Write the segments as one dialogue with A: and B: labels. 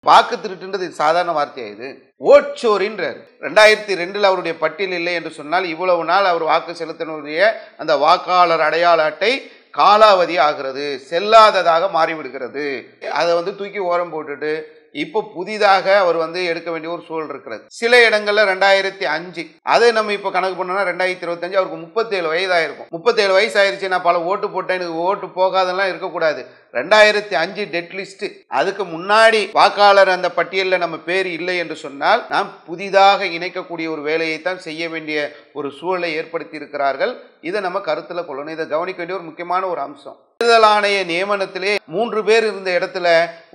A: வாக்கு திருட்டுன்றது சாதாரண வார்த்தையா இது? ஓட்சோரின்றார். 2002 அவருடைய பட்டியல் இல்லை என்று சொன்னால் இவ்வளவு நாள் அவர் வாக்கு செலுத்தினுடைய அந்த வாக்காளர் அடையாள அட்டை காலாவதி ஆகிறது, செல்லாததாக மாறிவிடுகிறது. அதை தூக்கி ஓரம் போட்டுட்டு இப்போ புதிதாக அவர் எடுக்க வேண்டிய ஒரு சூழல் இருக்கிறது. சில இடங்கள்ல 2005 அதை நம்ம இப்போ கணக்கு பண்ணோம்னா 2025 அவருக்கு 37 வயதாயிருக்கும். 37 வயசு ஆயிருச்சு, நான் பல ஓட்டு போட்டேன், எனக்கு ஓட்டு போகாதெல்லாம் இருக்கக்கூடாது. 2005 டெட் லிஸ்ட், அதுக்கு முன்னாடி வாக்காளர் அந்த பட்டியலில் நம்ம பேர் இல்லை என்று சொன்னால் நாம் புதிதாக இணைக்கக்கூடிய ஒரு வேலையை தான் செய்ய வேண்டிய ஒரு சூழலை ஏற்படுத்தி இருக்கிறார்கள். இதை நம்ம கருத்துல கொள்ளணும். இதை கவனிக்க வேண்டிய ஒரு முக்கியமான ஒரு அம்சம். தேர்தல் ஆணைய நியமனத்திலே 3 பேர் இருந்த இடத்துல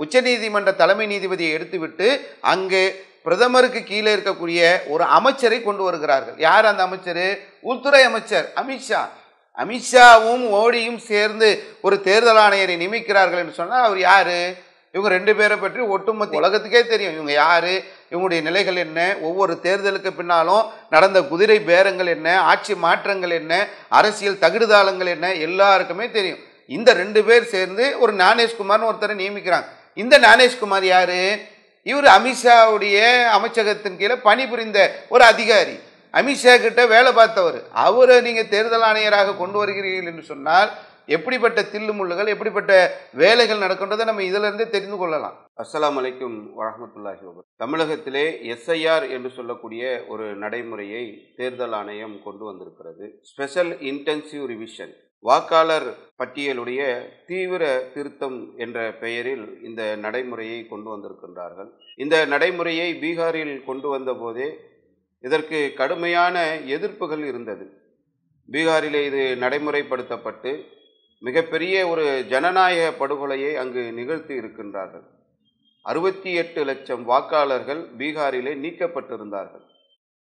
A: உச்சநீதிமன்ற தலைமை நீதிபதியை எடுத்துவிட்டு அங்கு பிரதமருக்கு கீழே இருக்கக்கூடிய ஒரு அமைச்சரை கொண்டு வருகிறார்கள். யார் அந்த அமைச்சர்? உள்துறை அமைச்சர் அமித்ஷா. அமித்ஷாவும் மோடியும் சேர்ந்து ஒரு தேர்தல் ஆணையரை நியமிக்கிறார்கள் என்று சொன்னால் அவர் யாரு? இவங்க 2 பேரை பற்றி ஒட்டுமொத்த உலகத்துக்கே தெரியும். இவங்க யாரு, இவங்களுடைய நிலைகள் என்ன, ஒவ்வொரு தேர்தலுக்கு பின்னாலும் நடந்த குதிரை பேரங்கள் என்ன, ஆட்சி மாற்றங்கள் என்ன, அரசியல் தகுடுதாளங்கள் என்ன, எல்லாருக்குமே தெரியும். இந்த 2 பேர் சேர்ந்து ஒரு ஞானேஷ்குமார்னு ஒருத்தரை நியமிக்கிறாங்க. இந்த ஞானேஷ்குமார் யாரு? இவர் அமித்ஷாவுடைய அமைச்சகத்தின் கீழே பணிபுரிந்த ஒரு அதிகாரி, அமித்ஷா கிட்ட வேலை பார்த்தவர். அவரை நீங்க தேர்தல் ஆணையராக கொண்டு வருகிறீர்கள் என்று சொன்னால் எப்படிப்பட்ட தில்லுமுள்ளுகள், எப்படிப்பட்ட வேலைகள் நடக்கின்றதை நம்ம இதுல இருந்து தெரிந்து கொள்ளலாம். அஸ்ஸலாமு அலைக்கும் வரஹ்மத்துல்லாஹி வபரகாத்துஹு. தமிழகத்திலே SIR என்று சொல்லக்கூடிய ஒரு நடைமுறையை தேர்தல் ஆணையம் கொண்டு வந்திருக்கிறது. ஸ்பெஷல் இன்டென்சிவ் ரிவிஷன், வாக்காளர் பட்டியலுடைய தீவிர திருத்தம் என்ற பெயரில் இந்த நடைமுறையை கொண்டு வந்திருக்கின்றார்கள். இந்த நடைமுறையை பீகாரில் கொண்டு வந்த போதே இதற்கு கடுமையான எதிர்ப்புகள் இருந்தது. பீகாரிலே இது நடைமுறைப்படுத்தப்பட்டு மிகப்பெரிய ஒரு ஜனநாயக படுகொலையை அங்கு நிகழ்த்தி இருக்கின்றார்கள். 68 லட்சம் வாக்காளர்கள் பீகாரிலே நீக்கப்பட்டிருந்தார்கள்.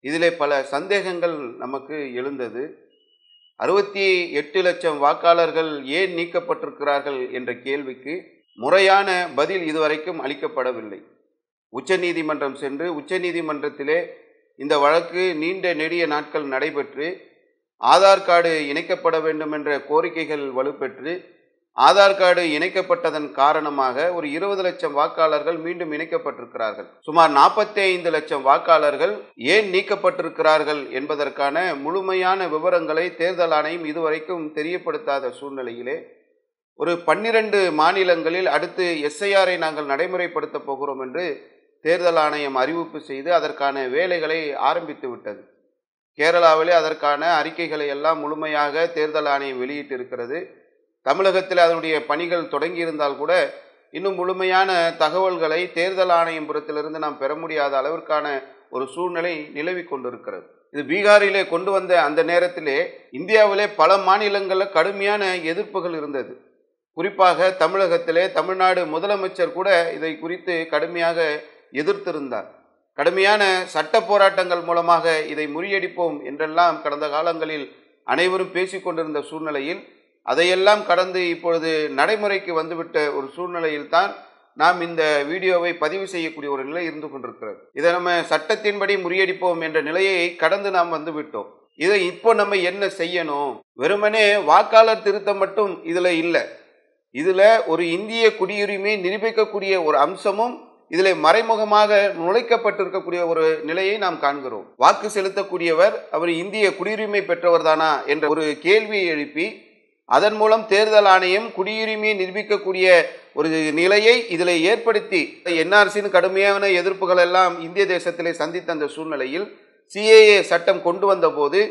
A: இதிலே பல சந்தேகங்கள் நமக்கு எழுந்தது. 68 லட்சம் வாக்காளர்கள் ஏன் நீக்கப்பட்டிருக்கிறார்கள் என்ற கேள்விக்கு முறையான பதில் இதுவரைக்கும் அளிக்கப்படவில்லை. உச்சநீதிமன்றம் சென்று உச்சநீதிமன்றத்திலே இந்த வழக்கு நீண்ட நெடிய நாட்கள் நடைபெற்று ஆதார் கார்டு இணைக்கப்பட வேண்டும் என்ற கோரிக்கைகள் வலுப்பெற்று ஆதார் கார்டு இணைக்கப்பட்டதன் காரணமாக ஒரு 20 லட்சம் வாக்காளர்கள் மீண்டும் இணைக்கப்பட்டிருக்கிறார்கள். சுமார் 45 லட்சம் வாக்காளர்கள் ஏன் நீக்கப்பட்டிருக்கிறார்கள் என்பதற்கான முழுமையான விவரங்களை தேர்தல் ஆணையம் இதுவரைக்கும் தெரியப்படுத்தாத சூழ்நிலையிலே ஒரு 12 மாநிலங்களில் அடுத்து SIR-ஐ நாங்கள் நடைமுறைப்படுத்த போகிறோம் என்று தேர்தல் ஆணையம் அறிவிப்பு செய்து அதற்கான வேலைகளை ஆரம்பித்து விட்டது. கேரளாவிலே அதற்கான அறிக்கைகளை எல்லாம் முழுமையாக தேர்தல் ஆணையம் வெளியிட்டு இருக்கிறது. தமிழகத்தில் அதனுடைய பணிகள் தொடங்கியிருந்தால் கூட இன்னும் முழுமையான தகவல்களை தேர்தல் ஆணையம் புறத்திலிருந்து நாம் பெற முடியாத அளவிற்கான ஒரு சூழ்நிலை நிலவி கொண்டிருக்கிறது. இது பீகாரிலே கொண்டு வந்த அந்த நேரத்திலே இந்தியாவிலே பல மாநிலங்களில் கடுமையான எதிர்ப்புகள் இருந்தது. குறிப்பாக தமிழகத்திலே தமிழ்நாடு முதலமைச்சர் கூட இதை குறித்து கடுமையாக எதிர்த்திருந்தார். கடுமையான சட்ட போராட்டங்கள் மூலமாக இதை முறியடிப்போம் என்றெல்லாம் கடந்த காலங்களில் அனைவரும் பேசிக்கொண்டிருந்த சூழ்நிலையில் அதையெல்லாம் கடந்து இப்பொழுது நடைமுறைக்கு வந்துவிட்ட ஒரு சூழ்நிலையில் தான் நாம் இந்த வீடியோவை பதிவு செய்யக்கூடிய ஒரு நிலை இருந்து கொண்டிருக்கிறது. இதை நம்ம சட்டத்தின்படி முறியடிப்போம் என்ற நிலையை கடந்து நாம் வந்து விட்டோம். இதை இப்போ நம்ம என்ன செய்யணும்? வெறுமனே வாக்காளர் திருத்தம் மட்டும் இதுல இல்லை. இதுல ஒரு இந்திய குடியுரிமையை நிரூபிக்கக்கூடிய ஒரு அம்சமும் இதில் மறைமுகமாக நுழைக்கப்பட்டிருக்கக்கூடிய ஒரு நிலையை நாம் காண்கிறோம். வாக்கு செலுத்தக்கூடியவர் அவர் இந்திய குடியுரிமை பெற்றவர் தானா என்ற ஒரு கேள்வியை எழுப்பி அதன் மூலம் தேர்தல் ஆணையம் குடியுரிமையை நிரூபிக்கக்கூடிய ஒரு நிலையை இதில் ஏற்படுத்தி NRCயின் கடுமையான எதிர்ப்புகள் எல்லாம் இந்திய தேசத்திலே சந்தித்த அந்த சூழ்நிலையில் CAA சட்டம் கொண்டு வந்த போது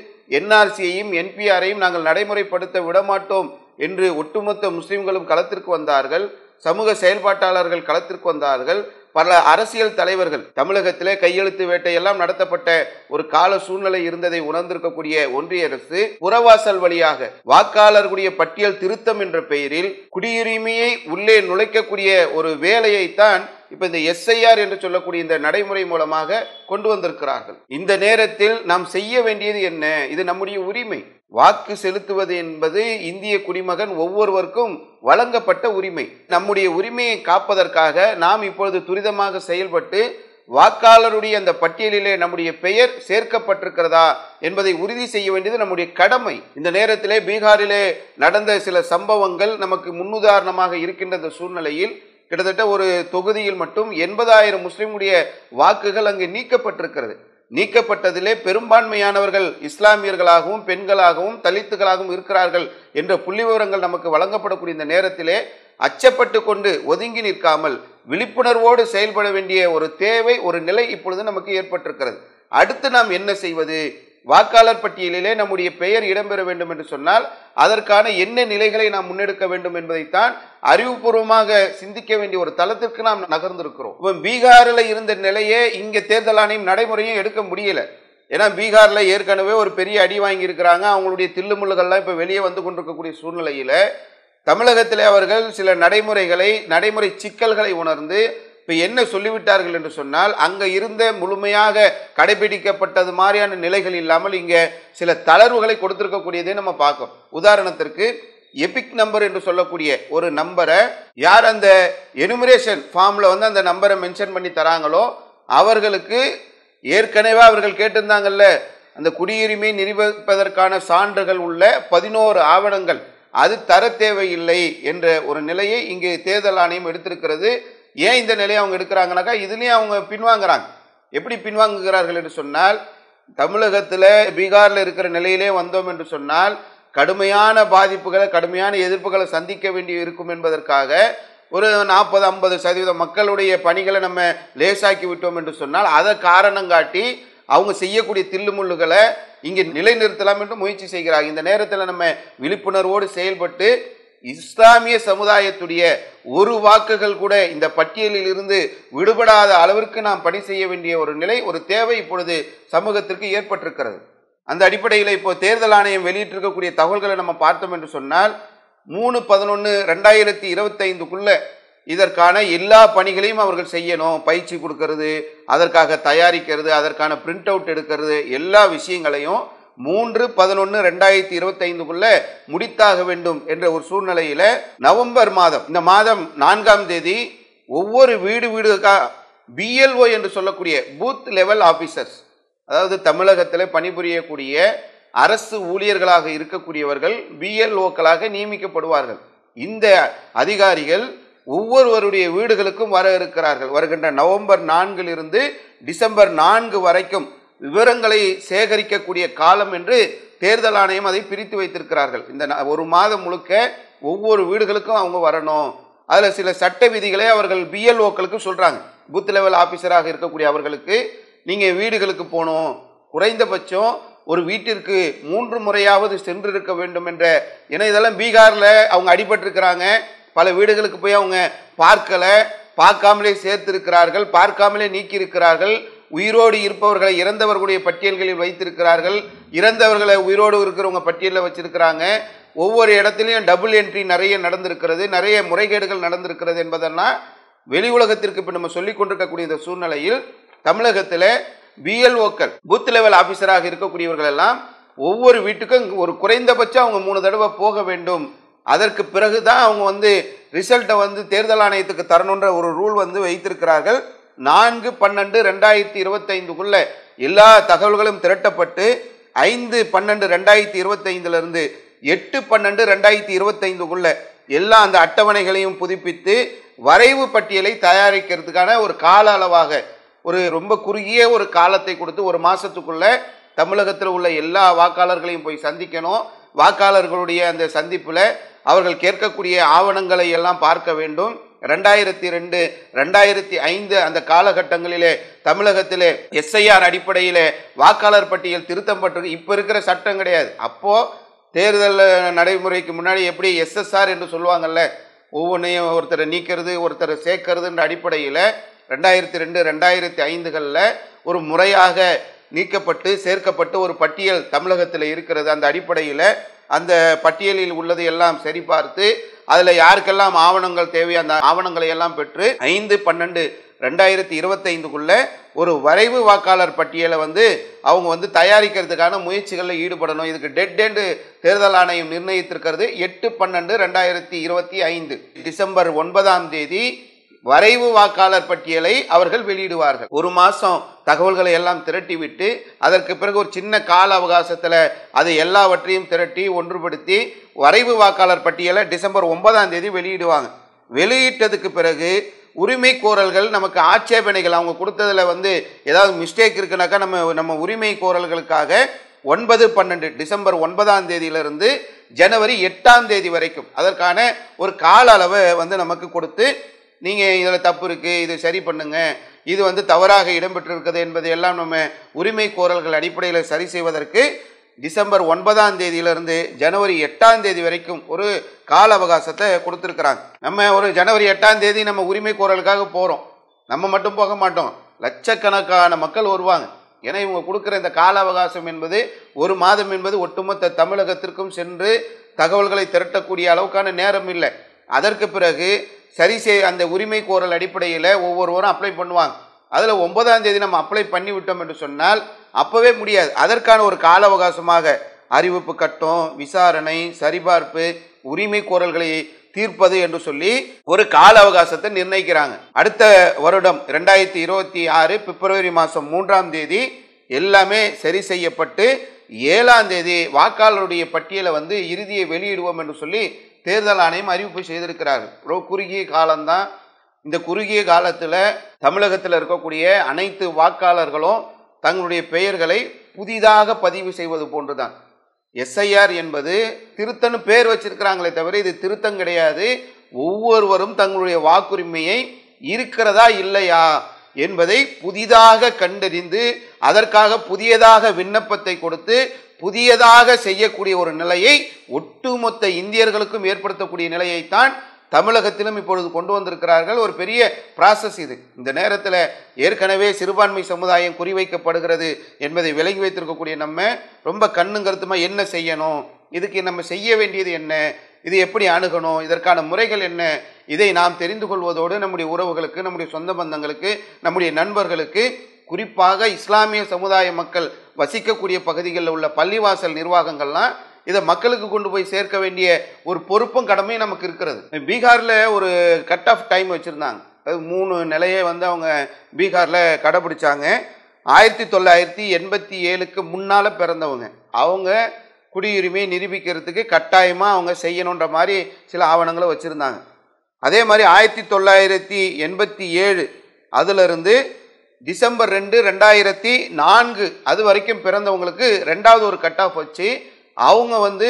A: NRCயையும் NPR-ஐயும் நாங்கள் நடைமுறைப்படுத்த விடமாட்டோம் என்று ஒட்டுமொத்த முஸ்லிம்களும் களத்திற்கு வந்தார்கள். சமூக செயல்பாட்டாளர்கள் களத்திற்கு வந்தார்கள். பல அரசியல் தலைவர்கள் தமிழகத்திலே கையெழுத்து வேட்டையெல்லாம் நடத்தப்பட்ட ஒரு கால சூழ்நிலை இருந்ததை உணர்ந்திருக்கக்கூடிய ஒன்றிய அரசு புறவாசல் வழியாக வாக்காளர்களுடைய பட்டியல் திருத்தம் என்ற பெயரில் குடியுரிமையை உள்ளே நுழைக்கக்கூடிய ஒரு வேலையைத்தான் இப்ப இந்த SIR என்று சொல்லக்கூடிய இந்த நடைமுறை மூலமாக கொண்டு வந்திருக்கிறார்கள். இந்த நேரத்தில் நாம் செய்ய வேண்டியது என்ன? இது நம்முடைய உரிமை. வாக்கு செலுத்துவது என்பது இந்திய குடிமகன் ஒவ்வொருவருக்கும் வழங்கப்பட்ட உரிமை. நம்முடைய உரிமையை காப்பதற்காக நாம் இப்பொழுது துரிதமாக செயல்பட்டு வாக்காளருடைய அந்த பட்டியலிலே நம்முடைய பெயர் சேர்க்கப்பட்டிருக்கிறதா என்பதை உறுதி செய்ய வேண்டியது நம்முடைய கடமை. இந்த நேரத்திலே பீகாரிலே நடந்த சில சம்பவங்கள் நமக்கு முன்னுதாரணமாக இருக்கின்ற இந்த சூழ்நிலையில் கிட்டத்தட்ட ஒரு தொகுதியில் மட்டும் 80,000 முஸ்லிமுடைய வாக்குகள் அங்கு நீக்கப்பட்டிருக்கிறது. நீக்கப்பட்டதிலே பெரும்பான்மையானவர்கள் இஸ்லாமியர்களாகவும் பெண்களாகவும் தலித்துகளாகவும் இருக்கிறார்கள் என்ற புள்ளி விவரங்கள் நமக்கு வழங்கப்படக்கூடிய இந்த நேரத்திலே அச்சப்பட்டு கொண்டு ஒதுங்கி நிற்காமல் விழிப்புணர்வோடு செயல்பட வேண்டிய ஒரு தேவை, ஒரு நிலை இப்பொழுது நமக்கு ஏற்பட்டிருக்கிறது. அடுத்து நாம் என்ன செய்வது? வாக்காளர் பட்டியலிலே நம்முடைய பெயர் இடம்பெற வேண்டும் என்று சொன்னால் அதற்கான என்ன நிலைகளை நாம் முன்னெடுக்க வேண்டும் என்பதைத்தான் அறிவுபூர்வமாக சிந்திக்க வேண்டிய ஒரு தளத்திற்கு நாம் நகர்ந்திருக்கிறோம். இப்போ பீகாரில் இருந்த நிலையே இங்கே தேர்தல் ஆணையம் நடைமுறையும் எடுக்க முடியல. ஏன்னா பீகாரில் ஏற்கனவே ஒரு பெரிய அடி வாங்கி இருக்கிறாங்க. அவங்களுடைய தில்லுமுள்ளுகள்லாம் இப்போ வெளியே வந்து கொண்டிருக்கக்கூடிய சூழ்நிலையில் தமிழகத்திலே அவர்கள் சில நடைமுறை சிக்கல்களை உணர்ந்து இப்போ என்ன சொல்லிவிட்டார்கள் என்று சொன்னால், அங்கே இருந்த முழுமையாக கடைபிடிக்கப்பட்டது மாதிரியான நிலைகள் இல்லாமல் இங்கே சில தளர்வுகளை கொடுத்திருக்கக்கூடியதை நம்ம பார்க்கோம். உதாரணத்திற்கு எபிக் நம்பர் என்று சொல்லக்கூடிய ஒரு நம்பரை யார் அந்த எனுமரேஷன் ஃபார்மில் வந்து அந்த நம்பரை மென்ஷன் பண்ணி தராங்களோ அவர்களுக்கு ஏற்கனவே அவர்கள் கேட்டிருந்தாங்கல்ல, அந்த குடியுரிமை நிரூபிப்பதற்கான சான்றுகள் உள்ள 11 ஆவணங்கள் அது தர தேவையில்லை என்ற ஒரு நிலையை இங்கே தேர்தல் ஆணையம் எடுத்திருக்கிறது. ஏன் இந்த நிலையை அவங்க எடுக்கிறாங்கனாக்கா, இதுலேயும் அவங்க பின்வாங்குறாங்க. எப்படி பின்வாங்குகிறார்கள் என்று சொன்னால், தமிழகத்தில் பீகாரில் இருக்கிற நிலையிலே வந்தோம் என்று சொன்னால் கடுமையான பாதிப்புகளை, கடுமையான எதிர்ப்புகளை சந்திக்க வேண்டி இருக்கும் என்பதற்காக ஒரு 40-50% மக்களுடைய பணிகளை நம்ம லேசாக்கி விட்டோம் என்று சொன்னால் அதை காரணம் காட்டி அவங்க செய்யக்கூடிய தில்லுமுள்ளுகளை இங்கே நிலைநிறுத்தலாம் என்று முயற்சி செய்கிறாங்க. இந்த நேரத்தில் நம்ம விழிப்புணர்வோடு செயல்பட்டு இஸ்லாமிய சமுதாயத்துடைய ஒரு வாக்குகள் கூட இந்த பட்டியலில் இருந்து விடுபடாத அளவிற்கு நாம் பணி செய்ய வேண்டிய ஒரு நிலை, ஒரு தேவை இப்பொழுது சமூகத்திற்கு ஏற்பட்டிருக்கிறது. அந்த அடிப்படையில் இப்போ தேர்தல் ஆணையம் வெளியிட்டிருக்கக்கூடிய தகவல்களை நம்ம பார்த்தோம் என்று சொன்னால் 3/11/2025க்குள்ள இதற்கான எல்லா பணிகளையும் அவர்கள் செய்யணும். பயிற்சி கொடுக்கறது, அதற்காக தயாரிக்கிறது, அதற்கான பிரிண்ட் அவுட் எடுக்கிறது, எல்லா விஷயங்களையும் 3/11/2025க்குள்ள முடித்தாக வேண்டும் என்ற ஒரு சூழ்நிலையில நவம்பர் மாதம், இந்த மாதம் 4ஆம் தேதி ஒவ்வொரு வீடுகா BLO என்று சொல்லக்கூடிய பூத் லெவல் ஆபீசர்ஸ், அதாவது தமிழகத்தில் பணிபுரியக்கூடிய அரசு ஊழியர்களாக இருக்கக்கூடியவர்கள் BLOக்களாக நியமிக்கப்படுவார்கள். இந்த அதிகாரிகள் ஒவ்வொருவருடைய வீடுகளுக்கும் வர இருக்கிறார்கள். வருகின்ற நவம்பர் 4 டிசம்பர் 4 வரைக்கும் விவரங்களை சேகரிக்கக்கூடிய காலம் என்று தேர்தல் ஆணையம் அதை பிரித்து வைத்திருக்கிறார்கள். இந்த ஒரு மாதம் முழுக்க ஒவ்வொரு வீடுகளுக்கும் அவங்க வரணும். அதில் சில சட்ட விதிகளை அவர்கள் BLOக்களுக்கு சொல்கிறாங்க. பூத் லெவல் ஆஃபீஸராக இருக்கக்கூடிய அவர்களுக்கு நீங்கள் வீடுகளுக்கு போகணும், குறைந்தபட்சம் ஒரு வீட்டிற்கு 3 முறையாவது சென்றிருக்க வேண்டும் என்ற. ஏன்னா இதெல்லாம் பீகாரில் அவங்க அடிபட்டிருக்கிறாங்க. பல வீடுகளுக்கு போய் அவங்க பார்க்காமலே சேர்த்திருக்கிறார்கள், பார்க்காமலே நீக்கியிருக்கிறார்கள். உயிரோடு இருப்பவர்களை இறந்தவர்களுடைய பட்டியல்களில் வைத்திருக்கிறார்கள், இறந்தவர்களை உயிரோடு இருக்கிறவங்க பட்டியலில் வச்சிருக்கிறாங்க. ஒவ்வொரு இடத்துலையும் டபுள் என்ட்ரி நிறைய நடந்திருக்கிறது, நிறைய முறைகேடுகள் நடந்திருக்கிறது என்பதெல்லாம் வெளி உலகத்திற்கு இப்போ நம்ம சொல்லிக் கொண்டிருக்கக்கூடிய இந்த சூழ்நிலையில் தமிழகத்தில் BLOக்கள் பூத் லெவல் ஆஃபீஸராக இருக்கக்கூடியவர்கள் எல்லாம் ஒவ்வொரு வீட்டுக்கும் ஒரு குறைந்தபட்சம் அவங்க 3 தடவை போக வேண்டும். அதற்கு பிறகுதான் அவங்க ரிசல்ட்டை தேர்தல் ஆணையத்துக்கு தரணுன்ற ஒரு ரூல் வைத்திருக்கிறார்கள். 4/12/2025க்குள்ள எல்லா தகவல்களும் திரட்டப்பட்டு 5/12/2025 8/12/2025க்குள்ள எல்லா அந்த அட்டவணைகளையும் புதுப்பித்து வரைவு பட்டியலை தயாரிக்கிறதுக்கான ஒரு கால அளவாக ஒரு ரொம்ப குறுகிய ஒரு காலத்தை கொடுத்து 1 மாசத்துக்குள்ள தமிழகத்தில் உள்ள எல்லா வாக்காளர்களையும் போய் சந்திக்கணும். வாக்காளர்களுடைய அந்த சந்திப்பில் அவர்கள் கேட்கக்கூடிய ஆவணங்களை எல்லாம் பார்க்க வேண்டும். 2002, 2005 அந்த காலகட்டங்களிலே தமிழகத்திலே SIR அடிப்படையிலே வாக்காளர் பட்டியல் திருத்தம் பட்டு இப்போ இருக்கிற சட்டம் கிடையாது. அப்போ தேர்தல் நடைமுறைக்கு முன்னாடி எப்படி SSR என்று சொல்லுவாங்கல்ல, ஒவ்வொன்றையும் ஒருத்தரை நீக்கிறது ஒருத்தரை சேர்க்கறதுன்ற அடிப்படையில் 2002, 2005களில் ஒரு முறையாக நீக்கப்பட்டு சேர்க்கப்பட்டு ஒரு பட்டியல் தமிழகத்தில் இருக்கிறது. அந்த அடிப்படையில் அந்த பட்டியலில் உள்ளதை எல்லாம் சரிபார்த்து அதில் யாருக்கெல்லாம் ஆவணங்கள் தேவை அந்த ஆவணங்களை எல்லாம் பெற்று 5/12/2025க்குள்ள ஒரு வரைவு வாக்காளர் பட்டியலை அவங்க தயாரிக்கிறதுக்கான முயற்சிகளில் ஈடுபடணும். இதுக்கு டெட் எண்டு தேர்தல் ஆணையம் நிர்ணயித்திருக்கிறது 8/12/2025 டிசம்பர் 9ஆம் தேதி வரைவு வாக்காளர் பட்டியலை அவர்கள் வெளியிடுவார்கள். 1 மாதம் தகவல்களை எல்லாம் திரட்டிவிட்டு அதற்கு பிறகு ஒரு சின்ன கால அவகாசத்தில் அதை எல்லாவற்றையும் திரட்டி ஒன்றுபடுத்தி வரைவு வாக்காளர் பட்டியலை டிசம்பர் 9ஆம் தேதி வெளியிடுவாங்க. வெளியிட்டதுக்கு பிறகு உரிமை கோரல்கள் நமக்கு ஆட்சேபனைகள் அவங்க கொடுத்ததில் வந்து ஏதாவது மிஸ்டேக் இருக்குனாக்கா நம்ம உரிமை கோரல்களுக்காக 9-12 டிசம்பர் 9ஆம் தேதியிலிருந்து ஜனவரி 8ஆம் தேதி வரைக்கும் அதற்கான ஒரு கால அளவை வந்து நமக்கு கொடுத்து நீங்கள் இதில் தப்பு இருக்குது, இது சரி பண்ணுங்க, இது வந்து தவறாக இடம்பெற்றிருக்கிறது என்பதை எல்லாம் நம்ம உரிமை கோரல்கள் அடிப்படையில் சரி செய்வதற்கு டிசம்பர் 9ஆம் தேதியிலிருந்து ஜனவரி 8ஆம் தேதி வரைக்கும் ஒரு கால அவகாசத்தை கொடுத்துருக்குறாங்க. நம்ம ஒரு ஜனவரி 8ஆம் தேதி நம்ம உரிமை கோரலுக்காக போகிறோம். நம்ம மட்டும் போக மாட்டோம், லட்சக்கணக்கான மக்கள் வருவாங்க. ஏன்னா இவங்க கொடுக்குற இந்த கால அவகாசம் என்பது ஒரு மாதம் என்பது ஒட்டுமொத்த தமிழகத்திற்கும் சென்று தகவல்களை திரட்டக்கூடிய அளவுக்கான நேரம் இல்லை. அதற்கு பிறகு அந்த உரிமை கோரல் அடிப்படையில் ஒவ்வொருவரும் அப்ளை பண்ணுவாங்க. அதில் 9ஆம் தேதி நம்ம அப்ளை பண்ணி விட்டோம் என்று சொன்னால் அப்போவே முடியாது. அதற்கான ஒரு கால அவகாசமாக அறிவிப்பு கட்டம், விசாரணை, சரிபார்ப்பு, உரிமை கோரல்களை தீர்ப்பது என்று சொல்லி ஒரு கால அவகாசத்தை நிர்ணயிக்கிறாங்க. அடுத்த வருடம் 2026 பிப்ரவரி மாதம் 3ஆம் தேதி எல்லாமே சரி செய்யப்பட்டு 7ஆம் தேதி வாக்காளருடைய பட்டியலை வந்து இறுதியை வெளியிடுவோம் என்று சொல்லி தேர்தல் ஆணையம் அறிவிப்பு செய்திருக்கிறார்கள். ரொம்ப குறுகிய காலம்தான். இந்த குறுகிய காலத்தில் தமிழகத்தில் இருக்கக்கூடிய அனைத்து வாக்காளர்களும் தங்களுடைய பெயர்களை புதிதாக பதிவு செய்வது போன்றுதான். எஸ்ஐஆர் என்பது திருத்தன்னு பேர் வச்சிருக்கிறாங்களே தவிர இது திருத்தம் கிடையாது. ஒவ்வொருவரும் தங்களுடைய வாக்குரிமையை இருக்கிறதா இல்லையா என்பதை புதிதாக கண்டறிந்து அதற்காக புதியதாக விண்ணப்பத்தை கொடுத்து புதியதாக செய்யக்கூடிய ஒரு நிலையை ஒட்டுமொத்த இந்தியர்களுக்கும் ஏற்படுத்தக்கூடிய நிலையைத்தான் தமிழகத்திலும் இப்பொழுது கொண்டு வந்திருக்கிறார்கள். ஒரு பெரிய ப்ராசஸ் இது. இந்த நேரத்தில் ஏற்கனவே சிறுபான்மை சமுதாயம் குறிவைக்கப்படுகிறது என்பதை விலகி வைத்திருக்கக்கூடிய நம்ம ரொம்ப கண்ணும் கருத்துமாக என்ன செய்யணும், இதுக்கு நம்ம செய்ய வேண்டியது என்ன, இது எப்படி அணுகணும், இதற்கான முறைகள் என்ன, இதை நாம் தெரிந்து கொள்வதோடு நம்முடைய உறவுகளுக்கு, நம்முடைய சொந்த பந்தங்களுக்கு, நம்முடைய நண்பர்களுக்கு, குறிப்பாக இஸ்லாமிய சமுதாய மக்கள் வசிக்கக்கூடிய பகுதிகளில் உள்ள பள்ளிவாசல் நிர்வாகங்கள்லாம் இதை மக்களுக்கு கொண்டு போய் சேர்க்க வேண்டிய ஒரு பொறுப்பும் கடமையும் நமக்கு இருக்கிறது. பீகாரில் ஒரு கட் ஆஃப் டைம் வச்சுருந்தாங்க. அது 3 நிலையை வந்து அவங்க பீகாரில் கடைபிடிச்சாங்க. 1987க்கு முன்னால் பிறந்தவங்க அவங்க குடியுரிமையை நிரூபிக்கிறதுக்கு கட்டாயமாக அவங்க செய்யணுன்ற மாதிரி சில ஆவணங்களை வச்சுருந்தாங்க. அதே மாதிரி 1987 அதிலிருந்து டிசம்பர் 2, 2004 அது வரைக்கும் பிறந்தவங்களுக்கு 2வது ஒரு கட் ஆஃப் வச்சு அவங்க வந்து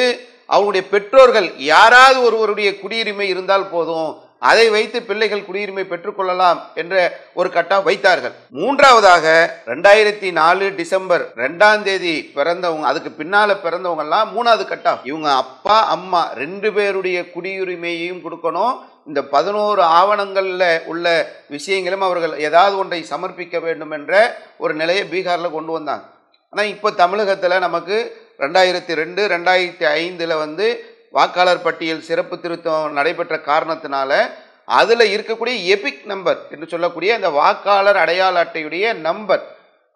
A: அவங்களுடைய பெற்றோர்கள் யாராவது ஒருவருடைய குடியுரிமை இருந்தால் போதும், அதை வைத்து பிள்ளைகள் குடியுரிமை பெற்றுக்கொள்ளலாம் என்ற ஒரு கட் ஆஃப் வைத்தார்கள். 3வதாக 2004 டிசம்பர் 2ஆம் தேதி பிறந்தவங்க, அதுக்கு பின்னால பிறந்தவங்கலாம் 3வது கட் ஆஃப். இவங்க அப்பா அம்மா 2 பேருடைய குடியுரிமையையும் கொடுக்கணும். இந்த 11 ஆவணங்களில் உள்ள விஷயங்களும் அவர்கள் ஏதாவது ஒன்றை சமர்ப்பிக்க வேண்டும் என்ற ஒரு நிலையை பீகாரில் கொண்டு வந்தாங்க. ஆனால் இப்போ தமிழகத்தில் நமக்கு 2002, 2005 வந்து வாக்காளர் பட்டியல் சிறப்பு திருத்தம் நடைபெற்ற காரணத்தினால அதில் இருக்கக்கூடிய எபிக் நம்பர் என்று சொல்லக்கூடிய அந்த வாக்காளர் அடையாள அட்டையுடைய நம்பர்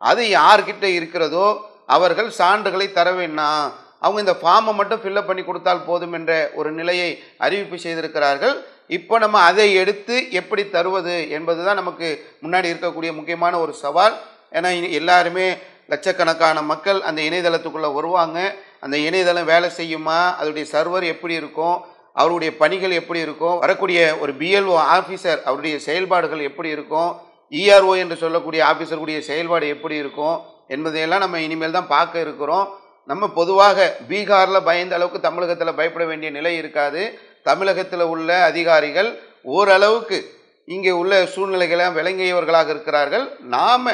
A: அது யார்கிட்ட இருக்கிறதோ அவர்கள் சான்றுகளை தர வேண்டாம், அவங்க இந்த ஃபார்மை மட்டும் ஃபில்அப் பண்ணி கொடுத்தால் போதும் என்ற ஒரு நிலையை அறிவிப்பு செய்திருக்கிறார்கள். இப்போ நம்ம அதை எடுத்து எப்படி தருவது என்பது தான் நமக்கு முன்னாடி இருக்கக்கூடிய முக்கியமான ஒரு சவால். ஏன்னா எல்லாருமே லட்சக்கணக்கான மக்கள் அந்த இணையதளத்துக்குள்ளே வருவாங்க. அந்த இணையதளம் வேலை செய்யுமா, அதோடைய சர்வர் எப்படி இருக்கும், அவருடைய பணிகள் எப்படி இருக்கும், வரக்கூடிய ஒரு பிஎல்ஓ ஆஃபீஸர் அவருடைய செயல்பாடுகள் எப்படி இருக்கும், இஆர்ஓ என்று சொல்லக்கூடிய ஆஃபீஸருடைய செயல்பாடு எப்படி இருக்கும் என்பதையெல்லாம் நம்ம இனிமேல் தான் பார்க்க இருக்கிறோம். நம்ம பொதுவாக பீகாரில் பயந்த அளவுக்கு தமிழகத்தில் பயப்பட வேண்டிய நிலை இருக்காது. தமிழகத்தில் உள்ள அதிகாரிகள் ஓரளவுக்கு இங்கே உள்ள சூழ்நிலைகளை விளங்கியவர்களாக இருக்கிறார்கள். நாம்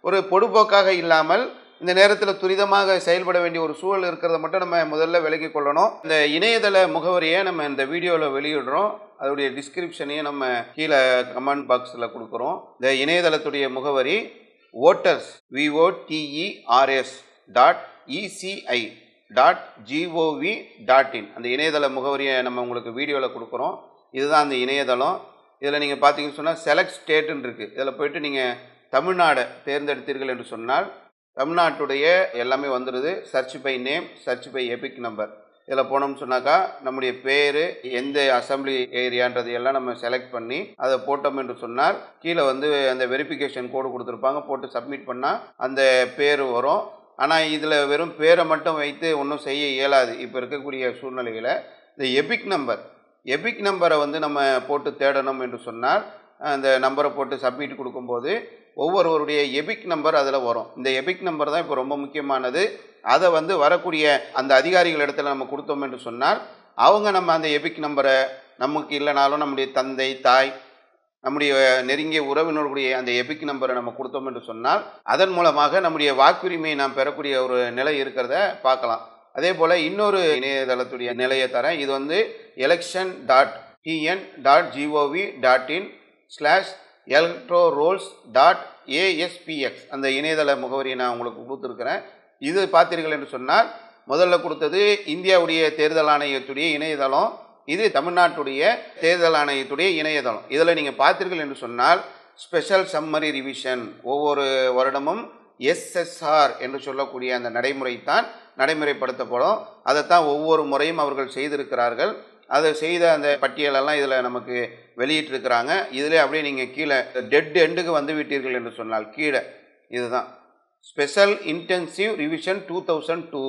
A: ஒரு பொடுபோக்காக இல்லாமல் இந்த நேரத்தில் துரிதமாக செயல்பட வேண்டிய ஒரு சூழல் இருக்கிறத மட்டும் நம்ம முதல்ல விலகி கொள்ளணும். இந்த இணையதள முகவரியை நம்ம இந்த வீடியோவில் வெளியிடுறோம். அதோடைய டிஸ்கிரிப்ஷனையும் நம்ம கீழே கமெண்ட் பாக்ஸில் கொடுக்குறோம். இந்த இணையதளத்துடைய முகவரி voters.eci.gov.in. அந்த இணையதள முகவரியை நம்ம உங்களுக்கு வீடியோவில் கொடுக்குறோம். இதுதான் அந்த இணையதளம். இதில் நீங்கள் பார்த்தீங்கன்னு சொன்னால் செலக்ட் ஸ்டேட்டுன்னு இருக்குது. இதில் போய்ட்டு நீங்கள் தமிழ்நாடை தேர்ந்தெடுத்தீர்கள் என்று சொன்னால் தமிழ்நாட்டுடைய எல்லாமே வந்துடுது. Search by name, search by epic number. இதில் போனோம்னு சொன்னாக்கா நம்முடைய பேர், எந்த அசம்பிளி ஏரியான்றது எல்லாம் நம்ம செலக்ட் பண்ணி அதை போட்டோம் என்று சொன்னால் கீழே வந்து அந்த வெரிஃபிகேஷன் கோடு கொடுத்துருப்பாங்க. போட்டு சப்மிட் பண்ணால் அந்த பேர் வரும். ஆனால் இதில் வெறும் பேரை மட்டும் வைத்து ஒன்றும் செய்ய இயலாது. இப்போ இருக்கக்கூடிய சூழ்நிலையில் இந்த எபிக் நம்பர் எபிக் நம்பரை வந்து நம்ம போட்டு தேடணும் என்று சொன்னால் அந்த நம்பரை போட்டு சப்மிட் கொடுக்கும்போது ஒவ்வொருவருடைய எபிக் நம்பர் அதில் வரும். இந்த எபிக் நம்பர் தான் இப்போ ரொம்ப முக்கியமானது. அதை வந்து வரக்கூடிய அந்த அதிகாரிகள் இடத்துல நம்ம கொடுத்தோம் என்று சொன்னால் அவங்க நம்ம அந்த எபிக் நம்பரை நமக்கு இல்லைனாலும் நம்முடைய தந்தை தாய் நம்முடைய நெருங்கிய உறவினர்களுடைய அந்த எபிக் நம்பரை நம்ம கொடுத்தோம் என்று சொன்னால் அதன் மூலமாக நம்முடைய வாக்குரிமையை நாம் பெறக்கூடிய ஒரு நிலை இருக்கிறத பார்க்கலாம். அதே போல் இன்னொரு இணையதளத்துடைய நிலையை தரேன். இது வந்து election.tn.gov.in/electorolls.aspx அந்த இணையதள முகவரியை நான் உங்களுக்கு கொடுத்துருக்கிறேன். இது பார்த்தீர்கள் என்று சொன்னால் முதல்ல கொடுத்தது இந்தியாவுடைய தேர்தல் ஆணையத்துடைய இணையதளம், இது தமிழ்நாட்டுடைய தேர்தல் ஆணையத்துடைய இணையதளம். இதில் நீங்கள் பார்த்தீர்கள் என்று சொன்னால் ஸ்பெஷல் சம்மரி ரிவிஷன் ஒவ்வொரு வருடமும் எஸ்எஸ்ஆர் என்று சொல்லக்கூடிய அந்த நடைமுறை தான் நடைமுறைப்படுத்தப்படும். அதைத்தான் ஒவ்வொரு முறையும் அவர்கள் செய்திருக்கிறார்கள். அதை செய்த அந்த பட்டியலெல்லாம் இதில் நமக்கு வெளியிட்டிருக்கிறாங்க. இதில் அப்படியே நீங்கள் கீழே டெட் எண்டுக்கு வந்து விட்டீர்கள் என்று சொன்னால் கீழே இதுதான் ஸ்பெஷல் இன்டென்சிவ் ரிவிஷன் 2002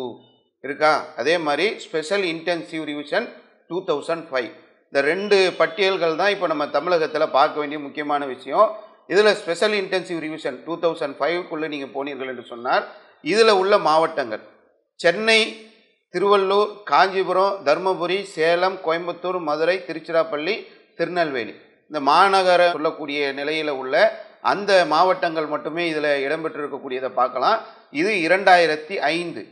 A: இருக்கா. அதே மாதிரி ஸ்பெஷல் இன்டென்சிவ் ரிவிஷன் 2005 இந்த ரெண்டு பட்டியல்கள் தான் இப்போ நம்ம தமிழகத்தில் பார்க்க வேண்டிய முக்கியமான விஷயம். இதில் ஸ்பெஷல் இன்டென்சிவ் ரிவிஷன் 2005க்குள்ளே நீங்கள் போனீர்கள் என்று சொன்னால் இதில் உள்ள மாவட்டங்கள் சென்னை, திருவள்ளூர், காஞ்சிபுரம், தருமபுரி, சேலம், கோயம்புத்தூர், மதுரை, திருச்சிராப்பள்ளி, திருநெல்வேலி இந்த மாநகர சொல்லக்கூடிய நிலையில் உள்ள அந்த மாவட்டங்கள் மட்டுமே இதில் இடம்பெற்றிருக்கக்கூடியதை பார்க்கலாம். இது 2005.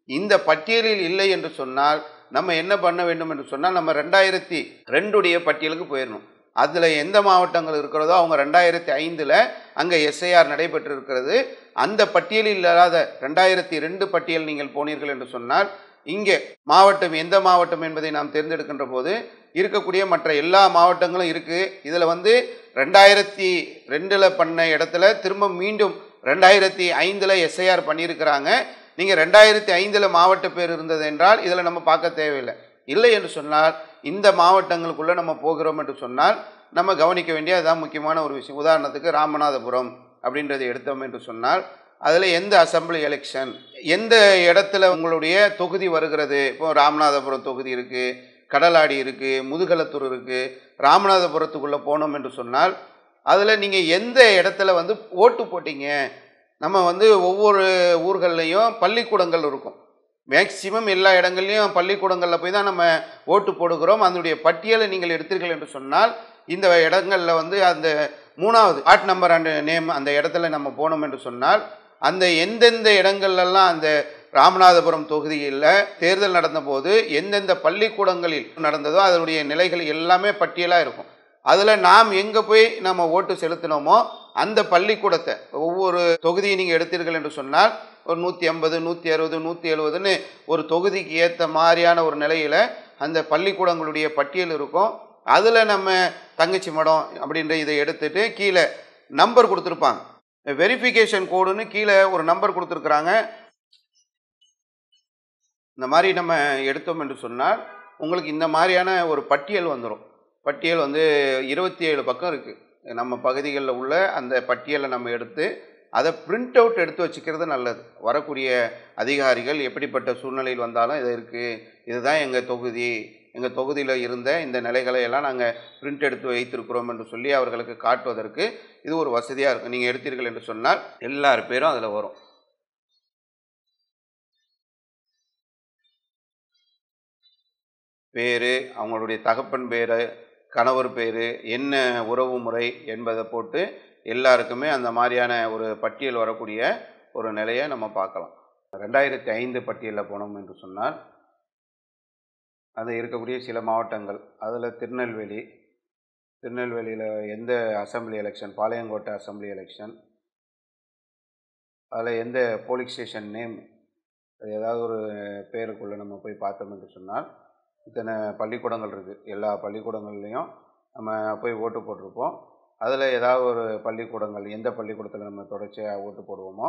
A: இந்த பட்டியலில் இல்லை என்று சொன்னால் நம்ம என்ன பண்ண வேண்டும் என்று சொன்னால் நம்ம 2002 பட்டியலுக்கு போயிடணும். அதில் எந்த மாவட்டங்கள் இருக்கிறதோ அவங்க 2005 அங்கே எஸ்ஐஆர் நடைபெற்றிருக்கிறது. அந்த பட்டியலில் இல்லாத 2002 பட்டியல் நீங்கள் போனீர்கள் என்று சொன்னால் இங்கே மாவட்டம் எந்த மாவட்டம் என்பதை நாம் தேர்ந்தெடுக்கின்ற போது இருக்கக்கூடிய மற்ற எல்லா மாவட்டங்களும் இருக்குது. இதில் வந்து 2002 பண்ண இடத்துல திரும்ப மீண்டும் 2005 எஸ்ஐஆர் பண்ணியிருக்கிறாங்க. நீங்கள் 2005 மாவட்ட பேர் இருந்தது என்றால் இதில் நம்ம பார்க்க தேவையில்லை. இல்லை என்று சொன்னால் இந்த மாவட்டங்களுக்குள்ளே நம்ம போகிறோம் என்று சொன்னால் நம்ம கவனிக்க வேண்டிய அதுதான் முக்கியமான ஒரு விஷயம். உதாரணத்துக்கு ராமநாதபுரம் அப்படின்றதை எடுத்தோம் என்று சொன்னால் அதில் எந்த அசம்பிளி எலெக்ஷன் எந்த இடத்துல உங்களுடைய தொகுதி வருகிறது. இப்போ ராமநாதபுரம் தொகுதி இருக்குது, கடலாடி இருக்குது, முதுகலத்தூர் இருக்குது. ராமநாதபுரத்துக்குள்ளே போனோம் என்று சொன்னால் அதில் நீங்கள் எந்த இடத்துல வந்து ஓட்டு போட்டீங்க. நம்ம வந்து ஒவ்வொரு ஊர்கள்லேயும் பள்ளிக்கூடங்கள் இருக்கும். மேக்சிமம் எல்லா இடங்கள்லையும் பள்ளிக்கூடங்களில் போய் தான் நம்ம ஓட்டு போடுகிறோம். அதனுடைய பட்டியலை நீங்கள் எடுத்தீர்கள் என்று சொன்னால் இந்த இடங்களில் வந்து அந்த 3வது வார்ட் நம்பர் அண்ட் நேம் அந்த இடத்துல நம்ம போனோம் என்று சொன்னால் அந்த எந்தெந்த இடங்கள்லாம் அந்த ராமநாதபுரம் தொகுதியில் தேர்தல் நடந்தபோது எந்தெந்த பள்ளிக்கூடங்களில் நடந்ததோ அதனுடைய நிலைகள் எல்லாமே பட்டியலாக இருக்கும். அதில் நாம் எங்கே போய் நம்ம ஓட்டு செலுத்தினோமோ அந்த பள்ளிக்கூடத்தை ஒவ்வொரு தொகுதியை நீங்கள் எடுத்தீர்கள் என்று சொன்னால் ஒரு 150, 160, 170ன்னு ஒரு தொகுதிக்கு ஏற்ற மாதிரியான ஒரு நிலையில் அந்த பள்ளிக்கூடங்களுடைய பட்டியல் இருக்கும். அதில் நம்ம தங்கச்சி மடம் அப்படின்ற இதை எடுத்துட்டு கீழே நம்பர் கொடுத்துருப்பாங்க. வெரிஃபிகேஷன் கோடுன்னு கீழே ஒரு நம்பர் கொடுத்துருக்குறாங்க. இந்த மாதிரி நம்ம எடுத்தோம் என்று சொன்னால் உங்களுக்கு இந்த மாதிரியான ஒரு பட்டியல் வந்துடும். பட்டியல் வந்து 27 பக்கம் இருக்குது. நம்ம பகுதிகளில் உள்ள அந்த பட்டியலை நம்ம எடுத்து அதை பிரிண்ட் அவுட் எடுத்து வச்சுக்கிறது நல்லது. வரக்கூடிய அதிகாரிகள் எப்படிப்பட்ட சூழ்நிலையில் வந்தாலும் இது இருக்குது, இதுதான் எங்கள் தொகுதி, எங்கள் தொகுதியில் இருந்த இந்த நிலைகளை எல்லாம் நாங்கள் பிரிண்ட் எடுத்து வைத்திருக்கிறோம் என்று சொல்லி அவர்களுக்கு காட்டுவதற்கு இது ஒரு வசதியாக இருக்கும். நீங்கள் எடுத்தீர்கள் என்று சொன்னால் எல்லார் பேரும் அதில் வரும். பேர், அவங்களுடைய தகப்பன் பேர், கணவர் பேர், என்ன உறவு முறை என்பதை போட்டு எல்லாருக்குமே அந்த மாதிரியான ஒரு பட்டியல் வரக்கூடிய ஒரு நிலையை நம்ம பார்க்கலாம். 2005 பட்டியலில் போனோம் என்று சொன்னால் அது இருக்கக்கூடிய சில மாவட்டங்கள், அதில் திருநெல்வேலியில் எந்த assembly election, Palayamkottai assembly election, அதில் எந்த போலீஸ் ஸ்டேஷன் நேம், அது ஏதாவது ஒரு பேருக்குள்ளே நம்ம போய் பார்த்தோம் என்று சொன்னால் இத்தனை பள்ளிக்கூடங்கள் இருக்குது. எல்லா பள்ளிக்கூடங்கள்லேயும் நம்ம போய் ஓட்டு போட்டிருப்போம். அதில் ஏதாவது ஒரு பள்ளிக்கூடங்கள் எந்த பள்ளிக்கூடத்தில் நம்ம தொடர்ச்சியாக ஓட்டு போடுவோமோ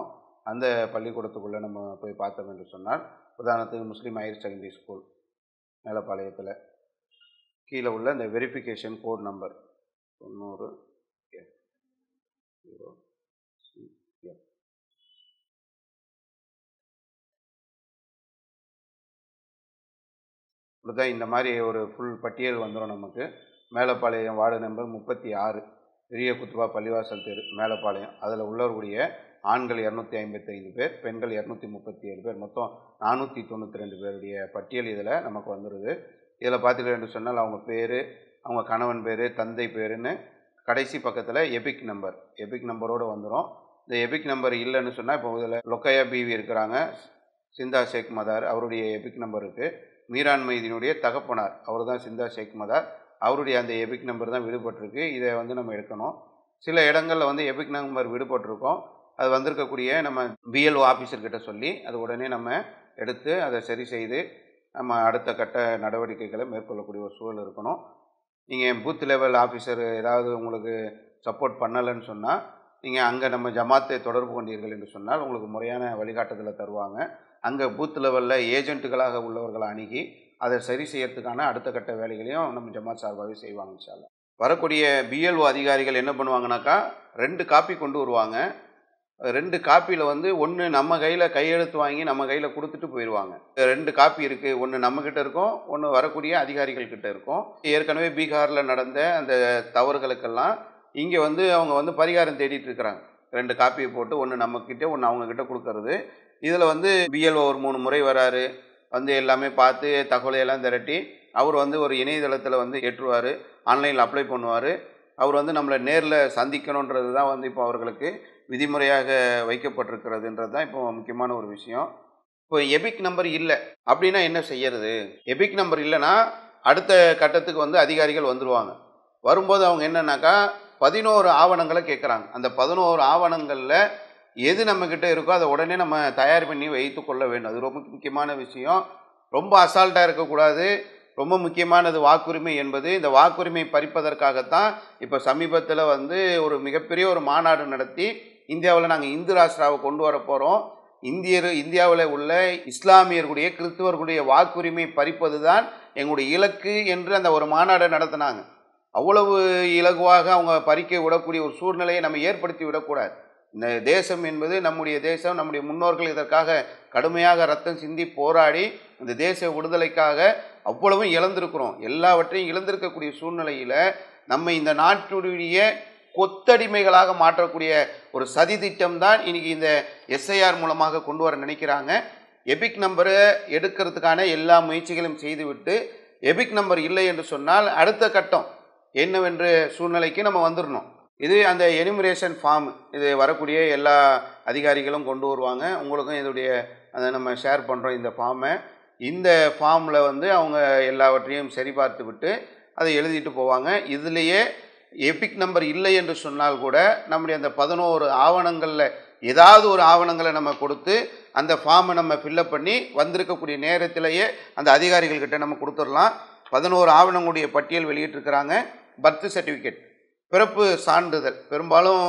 A: அந்த பள்ளிக்கூடத்துக்குள்ளே நம்ம போய் பார்த்தோம் என்று சொன்னால் உதாரணத்துக்கு முஸ்லீம் ஹையர் செகண்டரி ஸ்கூல் மேலப்பாளையத்தில் கீழே உள்ள இந்த வெரிஃபிகேஷன் கோட் நம்பர் 90 இப்படிதான் இந்த மாதிரி ஒரு ஃபுல் பட்டியல் வந்துடும் நமக்கு. மேலப்பாளையம் வார்டு நம்பர் 36, பெரிய குத்துவா பள்ளிவாசல் தெரு, மேலப்பாளையம். அதில் உள்ளவர்களுடைய ஆண்கள் 255 பேர், பெண்கள் 237 பேர், மொத்தம் 492 பேருடைய பட்டியல் இதில் நமக்கு வந்துடுது. இதில் பார்த்துக்கிட்டு என்று சொன்னால் அவங்க பேர், அவங்க கணவன் பேர், தந்தை பேருன்னு கடைசி பக்கத்தில் எபிக் நம்பரோடு வந்துடும். இந்த எபிக் நம்பர் இல்லைன்னு சொன்னால், இப்போ இதில் லொக்கையா பிவி இருக்கிறாங்க, சிந்தா ஷேக் மதார், அவருடைய எபிக் நம்பர் இருக்குது. மீரான் மைதீனுடைய தகப்பனார், அவர் தான் சிந்தா ஷேக் மதார், அவருடைய அந்த எபிக் நம்பர் தான் விடுபட்டிருக்கு. இதை வந்து நம்ம எடுக்கணும். சில இடங்களில் வந்து எபிக் நம்பர் விடுபட்டிருக்கோம். அது வந்திருக்கக்கூடிய நம்ம பிஎல்ஓ ஆஃபீஸர்கிட்ட சொல்லி அது உடனே நம்ம எடுத்து அதை சரி செய்து நம்ம அடுத்த கட்ட நடவடிக்கைகளை மேற்கொள்ளக்கூடிய ஒரு சூழல் இருக்கணும். நீங்கள் பூத் லெவல் ஆஃபீஸர் ஏதாவது உங்களுக்கு சப்போர்ட் பண்ணலைன்னு சொன்னால், நீங்கள் அங்கே நம்ம ஜமாத்தை தொடர்பு கொண்டீர்கள் என்று சொன்னால் உங்களுக்கு முறையான வழிகாட்டுதலை தருவாங்க. அங்கே பூத் லெவலில் ஏஜென்ட்டுகளாக உள்ளவர்களை அணுகி அதை சரி செய்யறதுக்கான அடுத்த கட்ட வேலைகளையும் நம்ம ஜமாத் சார்பாகவே செய்வாங்க இன்ஷா அல்லாஹ். வரக்கூடிய பிஎல்ஓ அதிகாரிகள் என்ன பண்ணுவாங்கனாக்கா, 2 காப்பி கொண்டு வருவாங்க. 2 காப்பியில் வந்து ஒன்று நம்ம கையில் கையெழுத்து வாங்கி நம்ம கையில் கொடுத்துட்டு போயிடுவாங்க. 2 காப்பி இருக்குது, ஒன்று நம்மக்கிட்ட இருக்கும், ஒன்று வரக்கூடிய அதிகாரிகள் கிட்ட இருக்கும். ஏற்கனவே பீகாரில் நடந்த அந்த தவறுகளுக்கெல்லாம் இங்கே வந்து அவங்க வந்து பரிகாரம் தேடிட்டு இருக்கிறாங்க. 2 காப்பியை போட்டு ஒன்று நம்மக்கிட்ட ஒன்று அவங்கக்கிட்ட கொடுக்கறது. இதில் வந்து பிஎல்ஓ ஒரு 3 முறை வராரு, வந்து எல்லாமே பார்த்து தகவலையெல்லாம் திரட்டி அவர் வந்து ஒரு இணையதளத்தில் வந்து ஏற்றுவார், ஆன்லைனில் அப்ளை பண்ணுவார். அவர் வந்து நம்மளை நேரில் சந்திக்கணுன்றது தான் வந்து இப்போ அவர்களுக்கு விதிமுறையாக வைக்கப்பட்டிருக்கிறதுன்றது தான் இப்போ முக்கியமான ஒரு விஷயம். இப்போ எபிக் நம்பர் இல்லை அப்படின்னா என்ன செய்யறது? எபிக் நம்பர் இல்லைன்னா அடுத்த கட்டத்துக்கு வந்து அதிகாரிகள் வந்துடுவாங்க. வரும்போது அவங்க என்னன்னாக்கா 11 ஆவணங்களை கேட்குறாங்க. அந்த 11 ஆவணங்களில் எது நம்மக்கிட்ட இருக்கோ அதை உடனே நம்ம தயார் பண்ணி வைத்து கொள்ள வேண்டும். அது ரொம்ப முக்கியமான விஷயம். ரொம்ப அசால்ட்டாக இருக்கக்கூடாது. ரொம்ப முக்கியமானது வாக்குரிமை என்பது. இந்த வாக்குரிமை பறிப்பதற்காகத்தான் இப்போ சமீபத்தில் வந்து ஒரு மிகப்பெரிய ஒரு மாநாடு நடத்தி இந்தியாவில் நாங்கள் இந்து ராஷ்டிராவை கொண்டு வர போகிறோம். இந்தியாவில் உள்ள இஸ்லாமியர்களுடைய கிறிஸ்துவர்களுடைய வாக்குரிமை பறிப்பது தான் எங்களுடைய இலக்கு என்று அந்த ஒரு மாநாடை நடத்தினாங்க. அவ்வளவு இலகுவாக அவங்க பறிக்க விடக்கூடிய ஒரு சூழ்நிலையை நம்ம ஏற்படுத்தி விடக்கூடாது. இந்த தேசம் என்பது நம்முடைய தேசம். நம்முடைய முன்னோர்கள் இதற்காக கடுமையாக ரத்தம் சிந்தி போராடி இந்த தேச விடுதலைக்காக அவ்வளவும் இழந்திருக்கிறோம். எல்லாவற்றையும் இழந்திருக்கக்கூடிய சூழ்நிலையில் நம்ம இந்த நாட்டுடைய கொத்தடிமைகளாக மாற்றக்கூடிய ஒரு சதி திட்டம் தான் இன்னைக்கு இந்த எஸ்ஐஆர் மூலமாக கொண்டு வர நினைக்கிறாங்க. எபிக் நம்பரை எடுக்கிறதுக்கான எல்லா முயற்சிகளும் செய்துவிட்டு எபிக் நம்பர் இல்லை என்று சொன்னால் அடுத்த கட்டம் என்னவென்ற சூழ்நிலைக்கு நம்ம வந்துடணும். இது அந்த எனிமரேஷன் ஃபார்ம், இது வரக்கூடிய எல்லா அதிகாரிகளும் கொண்டு வருவாங்க. உங்களுக்கும் இதோடைய அதை நம்ம ஷேர் பண்ணுறோம் இந்த ஃபார்மை. இந்த ஃபார்மில் வந்து அவங்க எல்லாவற்றையும் சரிபார்த்து விட்டு அதை எழுதிட்டு போவாங்க. இதுலேயே எபிக் நம்பர் இல்லை என்று சொன்னால் கூட நம்முடைய அந்த 11 ஆவணங்களில் ஏதாவது ஒரு ஆவணங்களை நம்ம கொடுத்து அந்த ஃபார்மை நம்ம ஃபில்லப் பண்ணி வந்திருக்கக்கூடிய நேரத்திலேயே அந்த அதிகாரிகள்கிட்ட நம்ம கொடுத்துடலாம். 11 ஆவணங்களுடைய பட்டியல் வெளியிட்டிருக்கிறாங்க. பர்த் சர்டிஃபிகேட், பிறப்பு சான்றிதழ். பெரும்பாலும்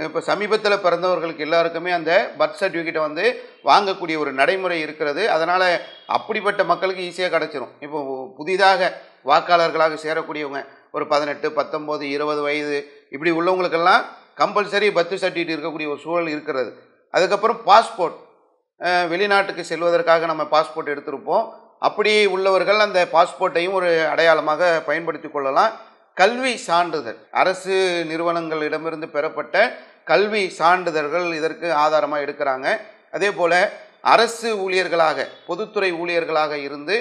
A: இப்போ சமீபத்தில் பிறந்தவர்களுக்கு எல்லாருக்குமே அந்த பர்த் சர்டிஃபிகேட்டை வந்து வாங்கக்கூடிய ஒரு நடைமுறை இருக்கிறது. அதனால் அப்படிப்பட்ட மக்களுக்கு ஈஸியாக கிடச்சிரும். இப்போ புதிதாக வாக்காளர்களாக சேரக்கூடியவங்க ஒரு 18, 19, 20 வயது இப்படி உள்ளவங்களுக்கெல்லாம் கம்பல்சரி பர்த் சர்டிஃபிகேட் இருக்கக்கூடிய ஒரு சூழல் இருக்கிறது. அதுக்கப்புறம் பாஸ்போர்ட், வெளிநாட்டுக்கு செல்வதற்காக நம்ம பாஸ்போர்ட் எடுத்திருப்போம். அப்படி உள்ளவர்கள் அந்த பாஸ்போர்ட்டையும் ஒரு அடையாளமாக பயன்படுத்தி கொள்ளலாம். கல்வி சான்றிதழ், அரசு நிறுவனங்களிடமிருந்து பெறப்பட்ட கல்வி சான்றிதழ்கள் இதற்கு ஆதாரமாக எடுக்கிறாங்க. அதே போல் அரசு ஊழியர்களாக, பொதுத்துறை ஊழியர்களாக இருந்து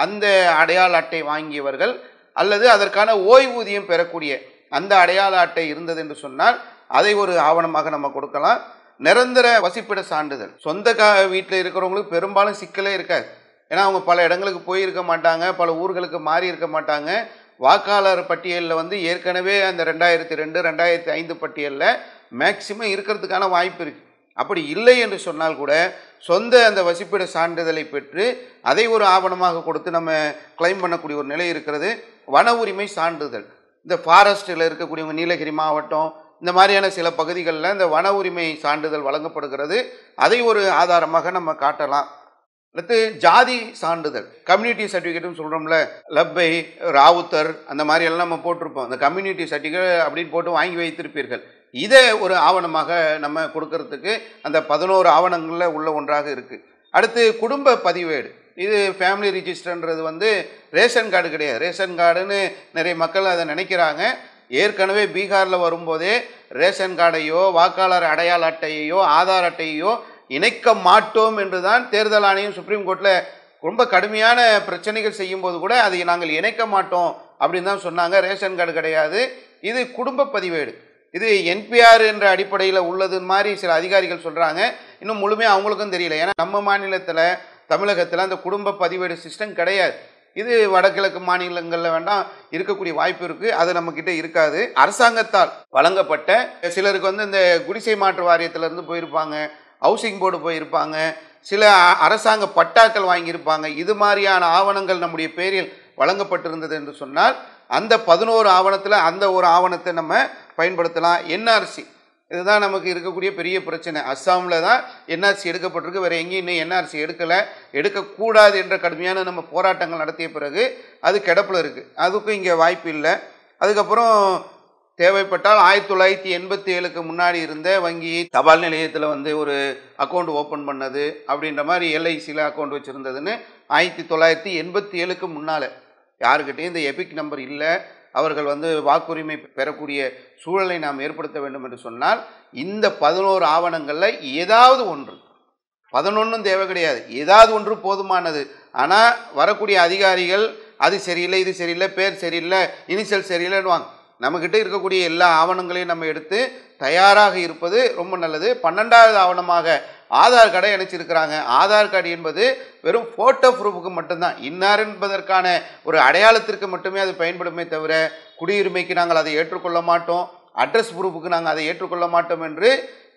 A: அந்த அடையாள அட்டை வாங்கியவர்கள் அல்லது அதற்கான ஓய்வூதியம் பெறக்கூடிய அந்த அடையாள அட்டை இருந்தது என்று சொன்னால் அதை ஒரு ஆவணமாக நம்ம கொடுக்கலாம். நிரந்தர வசிப்பிட சான்றிதழ், சொந்த வீட்டில் இருக்கிறவங்களுக்கு பெரும்பாலும் சிக்கலே இருக்காது. ஏன்னா அவங்க பல இடங்களுக்கு போயிருக்க மாட்டாங்க, பல ஊர்களுக்கு மாறி இருக்க மாட்டாங்க. வாக்காளர் பட்டியலில் வந்து ஏற்கனவே அந்த 2002, 2005 பட்டியலில் மேக்சிமம் இருக்கிறதுக்கான வாய்ப்பு இருக்குது. அப்படி இல்லை என்று சொன்னால் கூட சொந்த அந்த வசிப்பிட சான்றிதழை பெற்று அதை ஒரு ஆவணமாக கொடுத்து நம்ம கிளைம் பண்ணக்கூடிய ஒரு நிலை இருக்கிறது. வன உரிமை சான்றிதழ், இந்த ஃபாரஸ்ட்டில் இருக்கக்கூடியவங்க, நீலகிரி மாவட்டம் இந்த மாதிரியான சில பகுதிகளில் இந்த வன உரிமை சான்றிதழ் வழங்கப்படுகிறது. அதை ஒரு ஆதாரமாக நம்ம காட்டலாம். அடுத்து ஜாதி சான்றிதழ், கம்யூனிட்டி சர்டிஃபிகேட்னு சொல்கிறோம்ல, லப்பை, ராவுத்தர் அந்த மாதிரி எல்லாம் நம்ம போட்டிருப்போம். அந்த கம்யூனிட்டி சர்டிஃபிகேட் அப்படின்னு போட்டு வாங்கி வைத்திருப்பீர்கள். இதை ஒரு ஆவணமாக நம்ம கொடுக்கறதுக்கு அந்த 11 ஆவணங்களில் உள்ள ஒன்றாக இருக்குது. அடுத்து குடும்ப பதிவேடு. இது ஃபேமிலி ரிஜிஸ்டர்ன்றது வந்து ரேஷன் கார்டு கிடையாது. ரேஷன் கார்டுன்னு நிறைய மக்கள் அதை நினைக்கிறாங்க. ஏற்கனவே பீகாரில் வரும்போதே ரேஷன் கார்டையோ வாக்காளர் அடையாள அட்டையையோ ஆதார் அட்டையோ இணைக்க மாட்டோம் என்று தான் தேர்தல் ஆணையம் சுப்ரீம் கோர்ட்டில் ரொம்ப கடுமையான பிரச்சனைகள் செய்யும்போது கூட அதை நாங்கள் இணைக்க மாட்டோம் அப்படின்னு தான் சொன்னாங்க. ரேஷன் கார்டு கிடையாது, இது குடும்ப பதிவேடு. இது என்பிஆர் என்ற அடிப்படையில் உள்ளது மாதிரி சில அதிகாரிகள் சொல்கிறாங்க. இன்னும் முழுமையாக அவங்களுக்கும் தெரியல. ஏன்னா நம்ம மாநிலத்தில் தமிழகத்தில் அந்த குடும்ப பதிவேடு சிஸ்டம் கிடையாது. இது வடகிழக்கு மாநிலங்களில் வேண்டாம் இருக்கக்கூடிய வாய்ப்பு இருக்குது. அது நம்மக்கிட்ட இருக்காது. அரசாங்கத்தால் வழங்கப்பட்ட சிலருக்கு வந்து இந்த குடிசை மாற்று வாரியத்திலேருந்து போயிருப்பாங்க, ஹவுசிங் போர்டு போயிருப்பாங்க, சில அரசாங்க பட்டாக்கள் வாங்கியிருப்பாங்க. இது மாதிரியான ஆவணங்கள் நம்முடைய பேரில் வழங்கப்பட்டிருந்தது என்று சொன்னால் அந்த 11 ஆவணத்தில் அந்த ஒரு ஆவணத்தை நம்ம பயன்படுத்தலாம். என்ஆர்சி இதுதான் நமக்கு இருக்கக்கூடிய பெரிய பிரச்சனை. அஸ்ஸாமில் தான் என்ஆர்சி எடுக்கப்பட்டிருக்கு, வேறு எங்கேயும் இன்னும் என்ஆர்சி எடுக்கலை, எடுக்கக்கூடாது என்ற கடுமையான நம்ம போராட்டங்கள் நடத்திய பிறகு அது கிடப்பில் இருக்குது. அதுக்கும் இங்கே வாய்ப்பு இல்லை. அதுக்கப்புறம் தேவைப்பட்டால் 1987க்கு முன்னாடி இருந்த வங்கி தபால் நிலையத்தில் வந்து ஒரு அக்கௌண்ட் ஓப்பன் பண்ணது அப்படின்ற மாதிரி எல்ஐசியில் அக்கௌண்ட் வச்சுருந்ததுன்னு 1987க்கு முன்னால் யாருக்கிட்டையும் இந்த எபிக் நம்பர் இல்லை, அவர்கள் வந்து வாக்குரிமை பெறக்கூடிய சூழலை நாம் ஏற்படுத்த வேண்டும் என்று சொன்னால் இந்த 11 ஆவணங்களில் ஏதாவது ஒன்று, 11 தேவை கிடையாது, ஏதாவது ஒன்று போதுமானது. ஆனால் வரக்கூடிய அதிகாரிகள் அது சரியில்லை, இது சரியில்லை, பேர் சரியில்லை, இனிஷியல் சரியில்லைன்னு வாங்க. நம்மக்கிட்ட இருக்கக்கூடிய எல்லா ஆவணங்களையும் நம்ம எடுத்து தயாராக இருப்பது ரொம்ப நல்லது. 12வது ஆவணமாக ஆதார் கார்டை இணைச்சிருக்கிறாங்க. ஆதார் கார்டு என்பது வெறும் ஃபோட்டோ ப்ரூஃபுக்கு மட்டும்தான், இன்னார் என்பதற்கான ஒரு அடையாளத்திற்கு மட்டுமே அது பயன்படுமே தவிர குடியுரிமைக்கு நாங்கள் அதை ஏற்றுக்கொள்ள மாட்டோம், அட்ரஸ் ப்ரூஃபுக்கு நாங்கள் அதை ஏற்றுக்கொள்ள மாட்டோம் என்று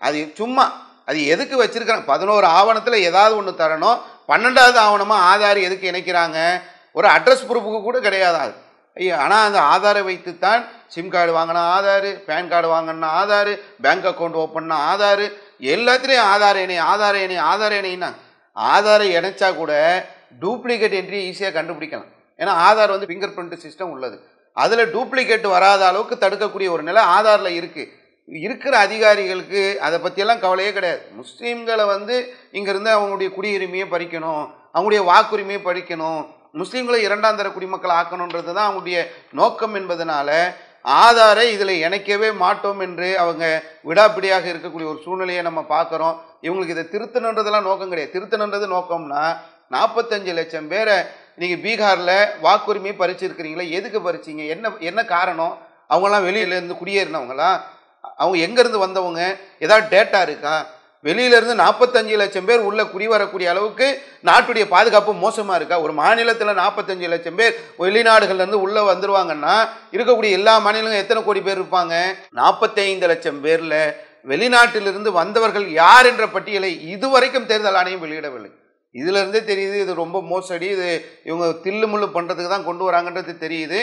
A: அது சும்மா அது எதுக்கு வச்சிருக்கிறாங்க? 11 ஆவணத்தில் ஏதாவது ஒன்று தரணும். 12வது ஆவணமாக ஆதார் எதுக்கு இணைக்கிறாங்க? ஒரு அட்ரஸ் ப்ரூஃபுக்கு கூட கிடையாது. ஆனால் அந்த ஆதாரை வைத்து தான் சிம் கார்டு வாங்கினா ஆதார், பேன் கார்டு வாங்கினா ஆதார், பேங்க் அக்கௌண்ட் ஓப்பன்னா ஆதார், எல்லாத்துலேயும் ஆதார் இணை ஆதார இணை ஆதார இணைன்னா ஆதாரை இணைச்சா கூட டூப்ளிகேட் என்ட்ரி ஈஸியாக கண்டுபிடிக்கலாம். ஏன்னா ஆதார் வந்து ஃபிங்கர் பிரிண்ட் சிஸ்டம் உள்ளது. அதில் டூப்ளிகேட் வராத அளவுக்கு தடுக்கக்கூடிய ஒரு நிலை ஆதாரில் இருக்குது. இருக்கிற அதிகாரிகளுக்கு அதை பற்றியெல்லாம் கவலையே கிடையாது. முஸ்லீம்களை வந்து இங்கேருந்து அவங்களுடைய குடியுரிமையை பறிக்கணும், அவங்களுடைய வாக்குரிமையை பறிக்கணும், முஸ்லீம்களை 2ஆம் தர குடிமக்கள் ஆக்கணுன்றது தான் அவங்களுடைய நோக்கம் என்பதனால ஆதாரை இதில் இணைக்கவே மாட்டோம் என்று அவங்க விடாப்பிடியாக இருக்கக்கூடிய ஒரு சூழ்நிலையை நம்ம பார்க்குறோம். இவங்களுக்கு இதை திருத்தணுன்றதெல்லாம் நோக்கம் கிடையாது. திருத்தணுன்றது நோக்கம்னா 45 லட்சம் பேரை நீங்கள் பீகாரில் வாக்குரிமையை பறிச்சிருக்கிறீங்களா? எதுக்கு பறிச்சிங்க? என்ன காரணம்? அவங்களாம் வெளியிலேருந்து குடியேறினவங்களா? அவங்க எங்கேருந்து வந்தவங்க? ஏதாவது டேட்டா இருக்கா? வெளியிலேருந்து 45 லட்சம் பேர் உள்ள குடி வரக்கூடிய அளவுக்கு நாட்டுடைய பாதுகாப்பு மோசமாக இருக்கா? ஒரு மாநிலத்தில் 45 லட்சம் பேர் வெளிநாடுகள்லேருந்து உள்ளே வந்துடுவாங்கன்னா இருக்கக்கூடிய எல்லா மாநிலங்களும் எத்தனை கோடி பேர் இருப்பாங்க? 45 லட்சம் பேரில் வெளிநாட்டிலிருந்து வந்தவர்கள் யார் என்ற பட்டியலை இதுவரைக்கும் தேர்தல் ஆணையம் வெளியிடவில்லை. இதிலிருந்தே தெரியுது இது ரொம்ப மோசடி, இது இவங்க தில்லுமுள்ளு பண்ணுறதுக்கு தான் கொண்டு வராங்கன்றது தெரியுது.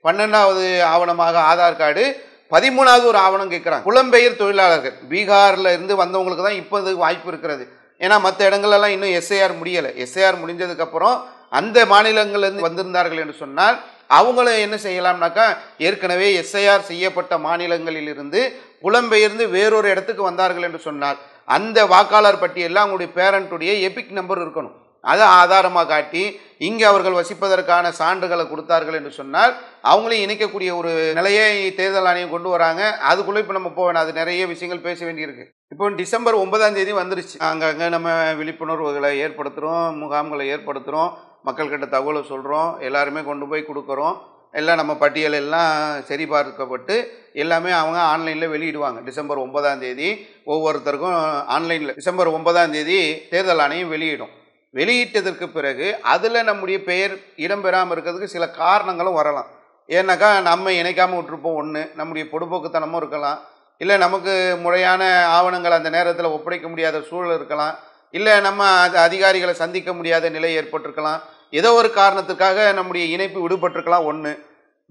A: 12வது ஆவணமாக ஆதார் கார்டு, 13வது ஒரு ஆவணம் கேட்குறாங்க. புலம்பெயர் தொழிலாளர்கள் பீகாரில் இருந்து வந்தவங்களுக்கு தான் இப்போது வாய்ப்பு இருக்கிறது. ஏன்னா மற்ற இடங்கள்லாம் இன்னும் எஸ்ஐஆர் முடியலை. எஸ்ஐஆர் முடிஞ்சதுக்கப்புறம் அந்த மாநிலங்கள்லேருந்து வந்திருந்தார்கள் என்று சொன்னால் அவங்களும் என்ன செய்யலாம்னாக்கா, ஏற்கனவே எஸ்ஐஆர் செய்யப்பட்ட மாநிலங்களிலிருந்து புலம்பெயர்ந்து வேறொரு இடத்துக்கு வந்தார்கள் என்று சொன்னால் அந்த வாக்காளர் பட்டியலில் அவங்களுடைய பேரண்ட்டுடைய எபிக் நம்பர் இருக்கணும். அதை ஆதாரமாக காட்டி இங்கே அவர்கள் வசிப்பதற்கான சான்றுகளை கொடுத்தார்கள் என்று சொன்னால் அவங்களையும் இணைக்கக்கூடிய ஒரு நிலையை தேர்தல் ஆணையம் கொண்டு வராங்க. அதுக்குள்ளே இப்போ நம்ம போவேன், அது நிறைய விஷயங்கள் பேச வேண்டியிருக்கு. இப்போ டிசம்பர் 9ஆம் தேதி வந்துருச்சு. அங்கங்கே நம்ம விழிப்புணர்வுகளை ஏற்படுத்துகிறோம், முகாம்களை ஏற்படுத்துகிறோம், மக்கள்கிட்ட தகவலை சொல்கிறோம், எல்லாருமே கொண்டு போய் கொடுக்குறோம். எல்லாம் நம்ம பட்டியல் எல்லாம் சரிபார்க்கப்பட்டு எல்லாமே அவங்க ஆன்லைனில் வெளியிடுவாங்க. டிசம்பர் 9ஆம் தேதி ஒவ்வொருத்தருக்கும் ஆன்லைனில் டிசம்பர் 9ஆம் தேதி தேர்தல் ஆணையம் வெளியிடும். வெளியிட்டதற்கு பிறகு அதில் நம்முடைய பெயர் இடம்பெறாமல் இருக்கிறதுக்கு சில காரணங்களும் வரலாம். ஏன்னாக்கா நம்ம இணைக்காமல் விட்டுருப்போம், ஒன்று நம்முடைய பொடுபோக்குத்தனமும் இருக்கலாம், இல்லை நமக்கு முறையான ஆவணங்கள் அந்த நேரத்தில் ஒப்படைக்க முடியாத சூழல் இருக்கலாம், இல்லை நம்ம அதிகாரிகளை சந்திக்க முடியாத நிலை ஏற்பட்டிருக்கலாம், ஏதோ ஒரு காரணத்துக்காக நம்முடைய இணைப்பு விடுபட்டிருக்கலாம். ஒன்று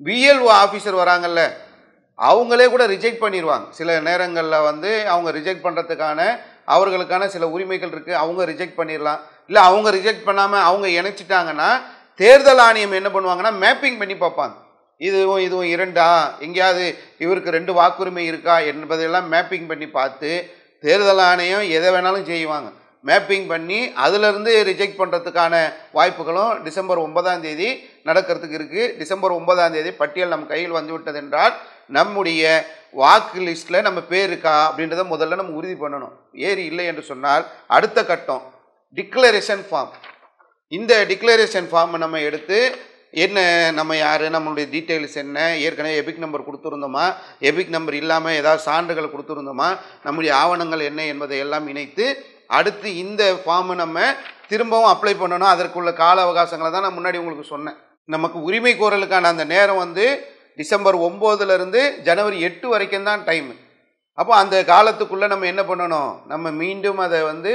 A: பிஎல்ஓ ஆஃபீஸர் வராங்கல்ல, அவங்களே கூட ரிஜெக்ட் பண்ணிடுவாங்க. சில நேரங்களில் வந்து அவங்க ரிஜெக்ட் பண்ணுறதுக்கான அவர்களுக்கான சில உரிமைகள் இருக்குது, அவங்க ரிஜெக்ட் பண்ணிடலாம். இல்லை அவங்க ரிஜெக்ட் பண்ணாமல் அவங்க இணைச்சிட்டாங்கன்னா தேர்தல் ஆணையம் என்ன பண்ணுவாங்கன்னா மேப்பிங் பண்ணி பார்ப்பாங்க. இதுவும் இரண்டா, எங்கேயாவது இவருக்கு 2 வாக்குரிமை இருக்கா என்பதெல்லாம் மேப்பிங் பண்ணி பார்த்து தேர்தல் ஆணையம் எதை வேணாலும் செய்வாங்க. மேப்பிங் பண்ணி அதிலிருந்து ரிஜெக்ட் பண்ணுறதுக்கான வாய்ப்புகளும் டிசம்பர் 9ஆம் தேதி நடக்கிறதுக்கு இருக்குது. டிசம்பர் 9ஆம் தேதி பட்டியல் நம் கையில் வந்துவிட்டது என்றால் நம்முடைய வாக்கு லிஸ்ட்டில் நம்ம பேர் இருக்கா அப்படின்றத முதல்ல நம்ம உறுதி பண்ணணும். ஏறி இல்லை என்று சொன்னால் அடுத்த கட்டம் டிக்ளரேஷன் ஃபார்ம். இந்த டிக்ளரேஷன் ஃபார்மை நம்ம எடுத்து என்ன, நம்ம யார், நம்மளுடைய டீட்டெயில்ஸ் என்ன, ஏற்கனவே எபிக் நம்பர் கொடுத்துருந்தோமா, எபிக் நம்பர் இல்லாமல் ஏதாவது சான்றுகள் கொடுத்துருந்தோமா, நம்முடைய ஆவணங்கள் என்ன என்பதை எல்லாம் இணைத்து அடுத்து இந்த ஃபார்மை நம்ம திரும்பவும் அப்ளை பண்ணணும். அதற்குள்ள கால அவகாசங்களை தான் நான் முன்னாடி உங்களுக்கு சொன்னேன். நமக்கு உரிமை கோரலுக்கான அந்த நேரம் வந்து டிசம்பர் 9லேருந்து ஜனவரி 8 வரைக்கும் தான் டைமு. அப்போ அந்த காலத்துக்குள்ளே நம்ம என்ன பண்ணணும், நம்ம மீண்டும் அதை வந்து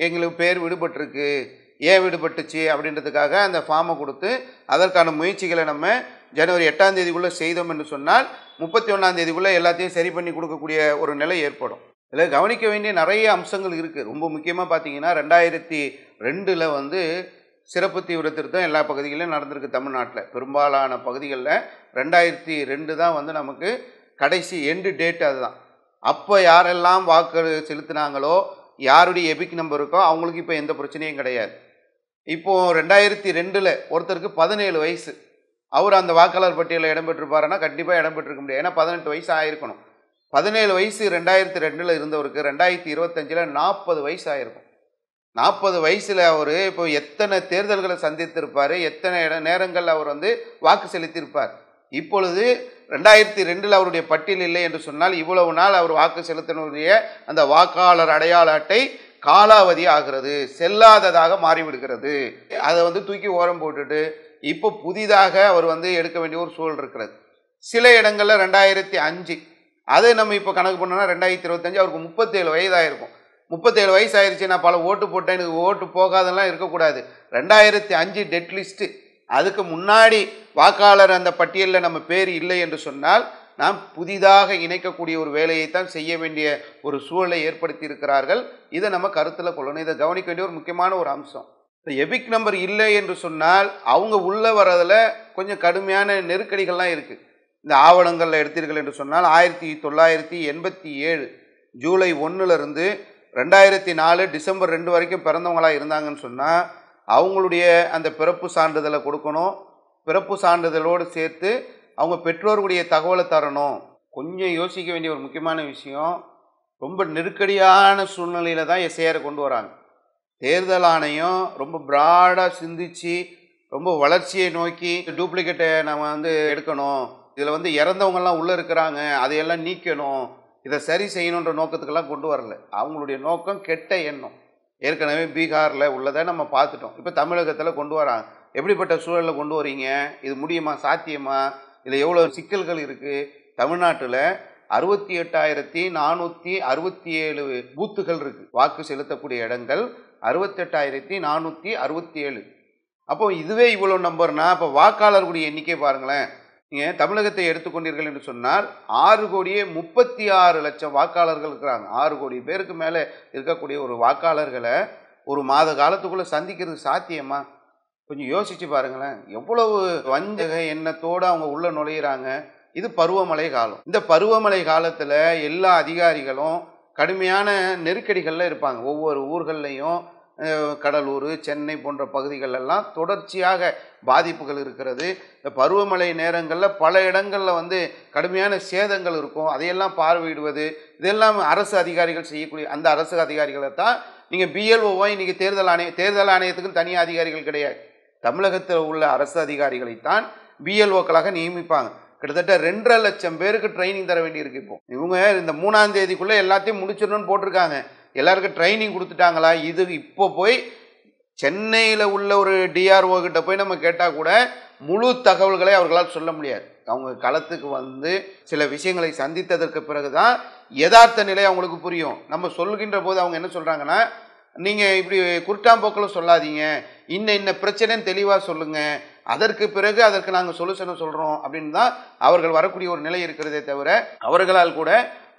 A: எங்களுக்கு பேர் விடுபட்டிருக்கு, ஏன் விடுபட்டுச்சு அப்படின்றதுக்காக அந்த ஃபார்மை கொடுத்து அதற்கான முயற்சிகளை நம்ம ஜனவரி 8ஆம் தேதிக்குள்ளே செய்தோம் என்று சொன்னால் 31ஆம் தேதிக்குள்ளே எல்லாத்தையும் சரி பண்ணி கொடுக்கக்கூடிய ஒரு நிலை ஏற்படும். இதில் கவனிக்க வேண்டிய நிறைய அம்சங்கள் இருக்குது. ரொம்ப முக்கியமாக பார்த்தீங்கன்னா 2002 வந்து சிறப்பு தீவிர திருத்தம் எல்லா பகுதிகளிலும் நடந்திருக்கு. தமிழ்நாட்டில் பெரும்பாலான பகுதிகளில் 2002 தான் வந்து நமக்கு கடைசி எண்டு டேட். அதுதான் அப்போ யாரெல்லாம் வாக்கு செலுத்தினாங்களோ, யாருடைய எபிக் நம்பர் இருக்கோ அவங்களுக்கு இப்போ எந்த பிரச்சனையும் கிடையாது. இப்போது 2002 ஒருத்தருக்கு 17 வயசு, அவர் அந்த வாக்காளர் பட்டியலில் இடம்பெற்றிருப்பாருன்னா கண்டிப்பாக இடம்பெற்றிருக்க முடியாது. ஏன்னா 18 வயசு ஆகிருக்கணும். 17 வயசு 2002 இருந்தவருக்கு 2025 40 வயசு ஆகிருக்கும். 40 வயசில் அவர் இப்போ எத்தனை தேர்தல்களை சந்தித்திருப்பார், எத்தனை நேரங்கள் அவர் வந்து வாக்கு செலுத்தியிருப்பார். இப்பொழுது 2002 அவருடைய பட்டியல் இல்லை என்று சொன்னால் இவ்வளவு நாள் அவர் வாக்கு செலுத்தினுடைய அந்த வாக்காளர் அடையாள அட்டை காலாவதி ஆகிறது, செல்லாததாக மாறிவிடுகிறது. அதை வந்து தூக்கி ஓரம் போட்டுட்டு இப்போ புதிதாக அவர் வந்து எடுக்க வேண்டிய ஒரு சூழல் இருக்கிறது. சில இடங்களில் 2005, அதை நம்ம இப்போ கணக்கு பண்ணோன்னா 2025 அவருக்கு 37 வயதாயிருக்கும். 37 வயசு ஆயிடுச்சு, நான் பல ஓட்டு போட்டேன், எனக்கு ஓட்டு போகாதெல்லாம் இருக்கக்கூடாது. 2005 டெட் லிஸ்ட்டு, அதுக்கு முன்னாடி வாக்காளர் அந்த பட்டியலில் நம்ம பேர் இல்லை என்று சொன்னால் நாம் புதிதாக இணைக்கக்கூடிய ஒரு வேலையைத்தான் செய்ய வேண்டிய ஒரு சூழலை ஏற்படுத்தி இருக்கிறார்கள். இதை நம்ம கருத்தில் கொள்ளணும். இதை கவனிக்க வேண்டிய ஒரு முக்கியமான ஒரு அம்சம். எபிக் நம்பர் இல்லை என்று சொன்னால் அவங்க உள்ளே வர்றதில் கொஞ்சம் கடுமையான நெருக்கடிகள்லாம் இருக்குது. இந்த ஆவணங்களில் எடுத்தீர்கள் என்று சொன்னால் 1987 ஜூலை 1லேருந்து 2004 டிசம்பர் 2 வரைக்கும் பிறந்தவங்களாக இருந்தாங்கன்னு சொன்னால் அவங்களுடைய அந்த பிறப்பு சான்றிதழை கொடுக்கணும். பிறப்பு சான்றிதழோடு சேர்த்து அவங்க பெற்றோர்களுடைய தகவலை தரணும். கொஞ்சம் யோசிக்க வேண்டிய ஒரு முக்கியமான விஷயம், ரொம்ப நெருக்கடியான சூழ்நிலையில் தான் எஸ்ஐஆரை கொண்டு வராங்க. தேர்தல் ஆணையம் ரொம்ப ப்ராடாக சிந்திச்சு ரொம்ப வளர்ச்சியை நோக்கி டூப்ளிகேட்டை நம்ம வந்து எடுக்கணும், இதில் வந்து இறந்தவங்கெல்லாம் உள்ளே இருக்கிறாங்க, அதையெல்லாம் நீக்கணும், இதை சரி செய்யணுன்ற நோக்கத்துக்கெல்லாம் கொண்டு வரல. அவங்களுடைய நோக்கம் கெட்ட எண்ணம். ஏற்கனவே பீகாரில் உள்ளதை நம்ம பார்த்துட்டோம். இப்போ தமிழகத்தில் கொண்டு வராங்க. எப்படிப்பட்ட சூழலில் கொண்டு வரீங்க, இது முடியுமா, சாத்தியமா, இதில் எவ்வளோ சிக்கல்கள் இருக்குது. தமிழ்நாட்டில் 68,467 பூத்துகள் இருக்குது, வாக்கு செலுத்தக்கூடிய இடங்கள் 68,467. அப்போ இதுவே இவ்வளோ நம்பர்னா அப்போ வாக்காளர்களுடைய எண்ணிக்கை பாருங்களேன். நீங்கள் தமிழகத்தை எடுத்துக்கொண்டீர்கள் என்று சொன்னால் 6,36,00,000 வாக்காளர்கள் இருக்கிறாங்க. 6 கோடி பேருக்கு மேலே இருக்கக்கூடிய ஒரு வாக்காளர்களை ஒரு மாத காலத்துக்குள்ளே சந்திக்கிறது சாத்தியமா? கொஞ்சம் யோசித்து பாருங்களேன். எவ்வளவு வஞ்சக எண்ணத்தோடு அவங்க உள்ளே நுழையிறாங்க. இது பருவமழை காலம். இந்த பருவமழை காலத்தில் எல்லா அதிகாரிகளும் கடுமையான நெருக்கடிகளில் இருப்பாங்க. ஒவ்வொரு ஊர்கள்லையும் கடலூர், சென்னை போன்ற பகுதிகளெல்லாம் தொடர்ச்சியாக பாதிப்புகள் இருக்கிறது. இந்த பருவமழை நேரங்களில் பல இடங்களில் வந்து கடுமையான சேதங்கள் இருக்கும். அதையெல்லாம் பார்வையிடுவது, இதெல்லாம் அரசு அதிகாரிகள் செய்யக்கூடிய அந்த அரசு அதிகாரிகளை தான் நீங்கள் பிஎல்ஓவாக இன்றைக்கி தேர்தல் ஆணையத்துக்கு தனி அதிகாரிகள் கிடையாது. தமிழகத்தில் உள்ள அரசு அதிகாரிகளைத்தான் பிஎல்ஓக்களாக நியமிப்பாங்க. கிட்டத்தட்ட 2.5 லட்சம் பேருக்கு ட்ரைனிங் தர வேண்டியிருக்கு. இப்போ இவங்க இந்த 3ஆம் தேதிக்குள்ளே எல்லாத்தையும் முடிச்சிடணும்னு போட்டிருக்காங்க. எல்லாருக்கும் ட்ரைனிங் கொடுத்துட்டாங்களா? இது இப்போ போய் சென்னையில் உள்ள ஒரு டிஆர்ஓ கிட்ட போய் நம்ம கேட்டால் கூட முழு தகவல்களை அவர்களால் சொல்ல முடியாது. அவங்க களத்துக்கு வந்து சில விஷயங்களை சந்தித்ததற்கு பிறகு தான் யதார்த்த நிலை அவங்களுக்கு புரியும். நம்ம சொல்கின்ற போது அவங்க என்ன சொல்கிறாங்கன்னா, நீங்கள் இப்படி குருட்டாம்போக்கில் சொல்லாதீங்க, இன்ன பிரச்சனைன்னு தெளிவாக சொல்லுங்கள், அதற்கு பிறகு அதற்கு நாங்கள் சொல்யூஷனை சொல்கிறோம் அப்படின்னு தான் அவர்கள் வரக்கூடிய ஒரு நிலை இருக்கிறதே தவிர அவர்களால் கூட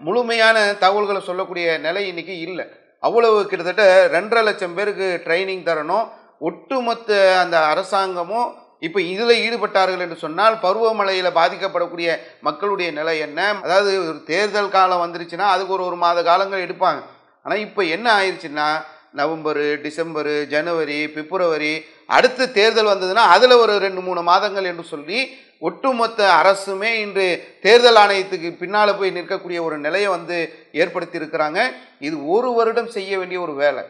A: முழுமையான தகவல்களை சொல்லக்கூடிய நிலை இன்னைக்கு இல்லை. அவ்வளவு கிட்டத்தட்ட 2.5 லட்சம் பேருக்கு ட்ரைனிங் தரணும். ஒட்டுமொத்த அந்த அரசாங்கமும் இப்போ இதில் ஈடுபட்டார்கள் என்று சொன்னால் பருவமழையில் பாதிக்கப்படக்கூடிய மக்களுடைய நிலை என்ன? அதாவது ஒரு தேர்தல் காலம் வந்துருச்சுன்னா அதுக்கு ஒரு மாத காலங்கள் எடுப்பாங்க. ஆனால் இப்போ என்ன ஆயிடுச்சுன்னா நவம்பர், டிசம்பர், ஜனவரி, பிப்ரவரி, அடுத்து தேர்தல் வந்ததுன்னா அதில் ஒரு 2-3 மாதங்கள் என்று சொல்லி ஒட்டுமொத்த அரசுமே இன்று தேர்தல் ஆணையத்துக்கு பின்னால் போய் நிற்கக்கூடிய ஒரு நிலையை ஏற்படுத்தி இருக்கிறாங்க. இது 1 வருடம் செய்ய வேண்டிய ஒரு வேலை.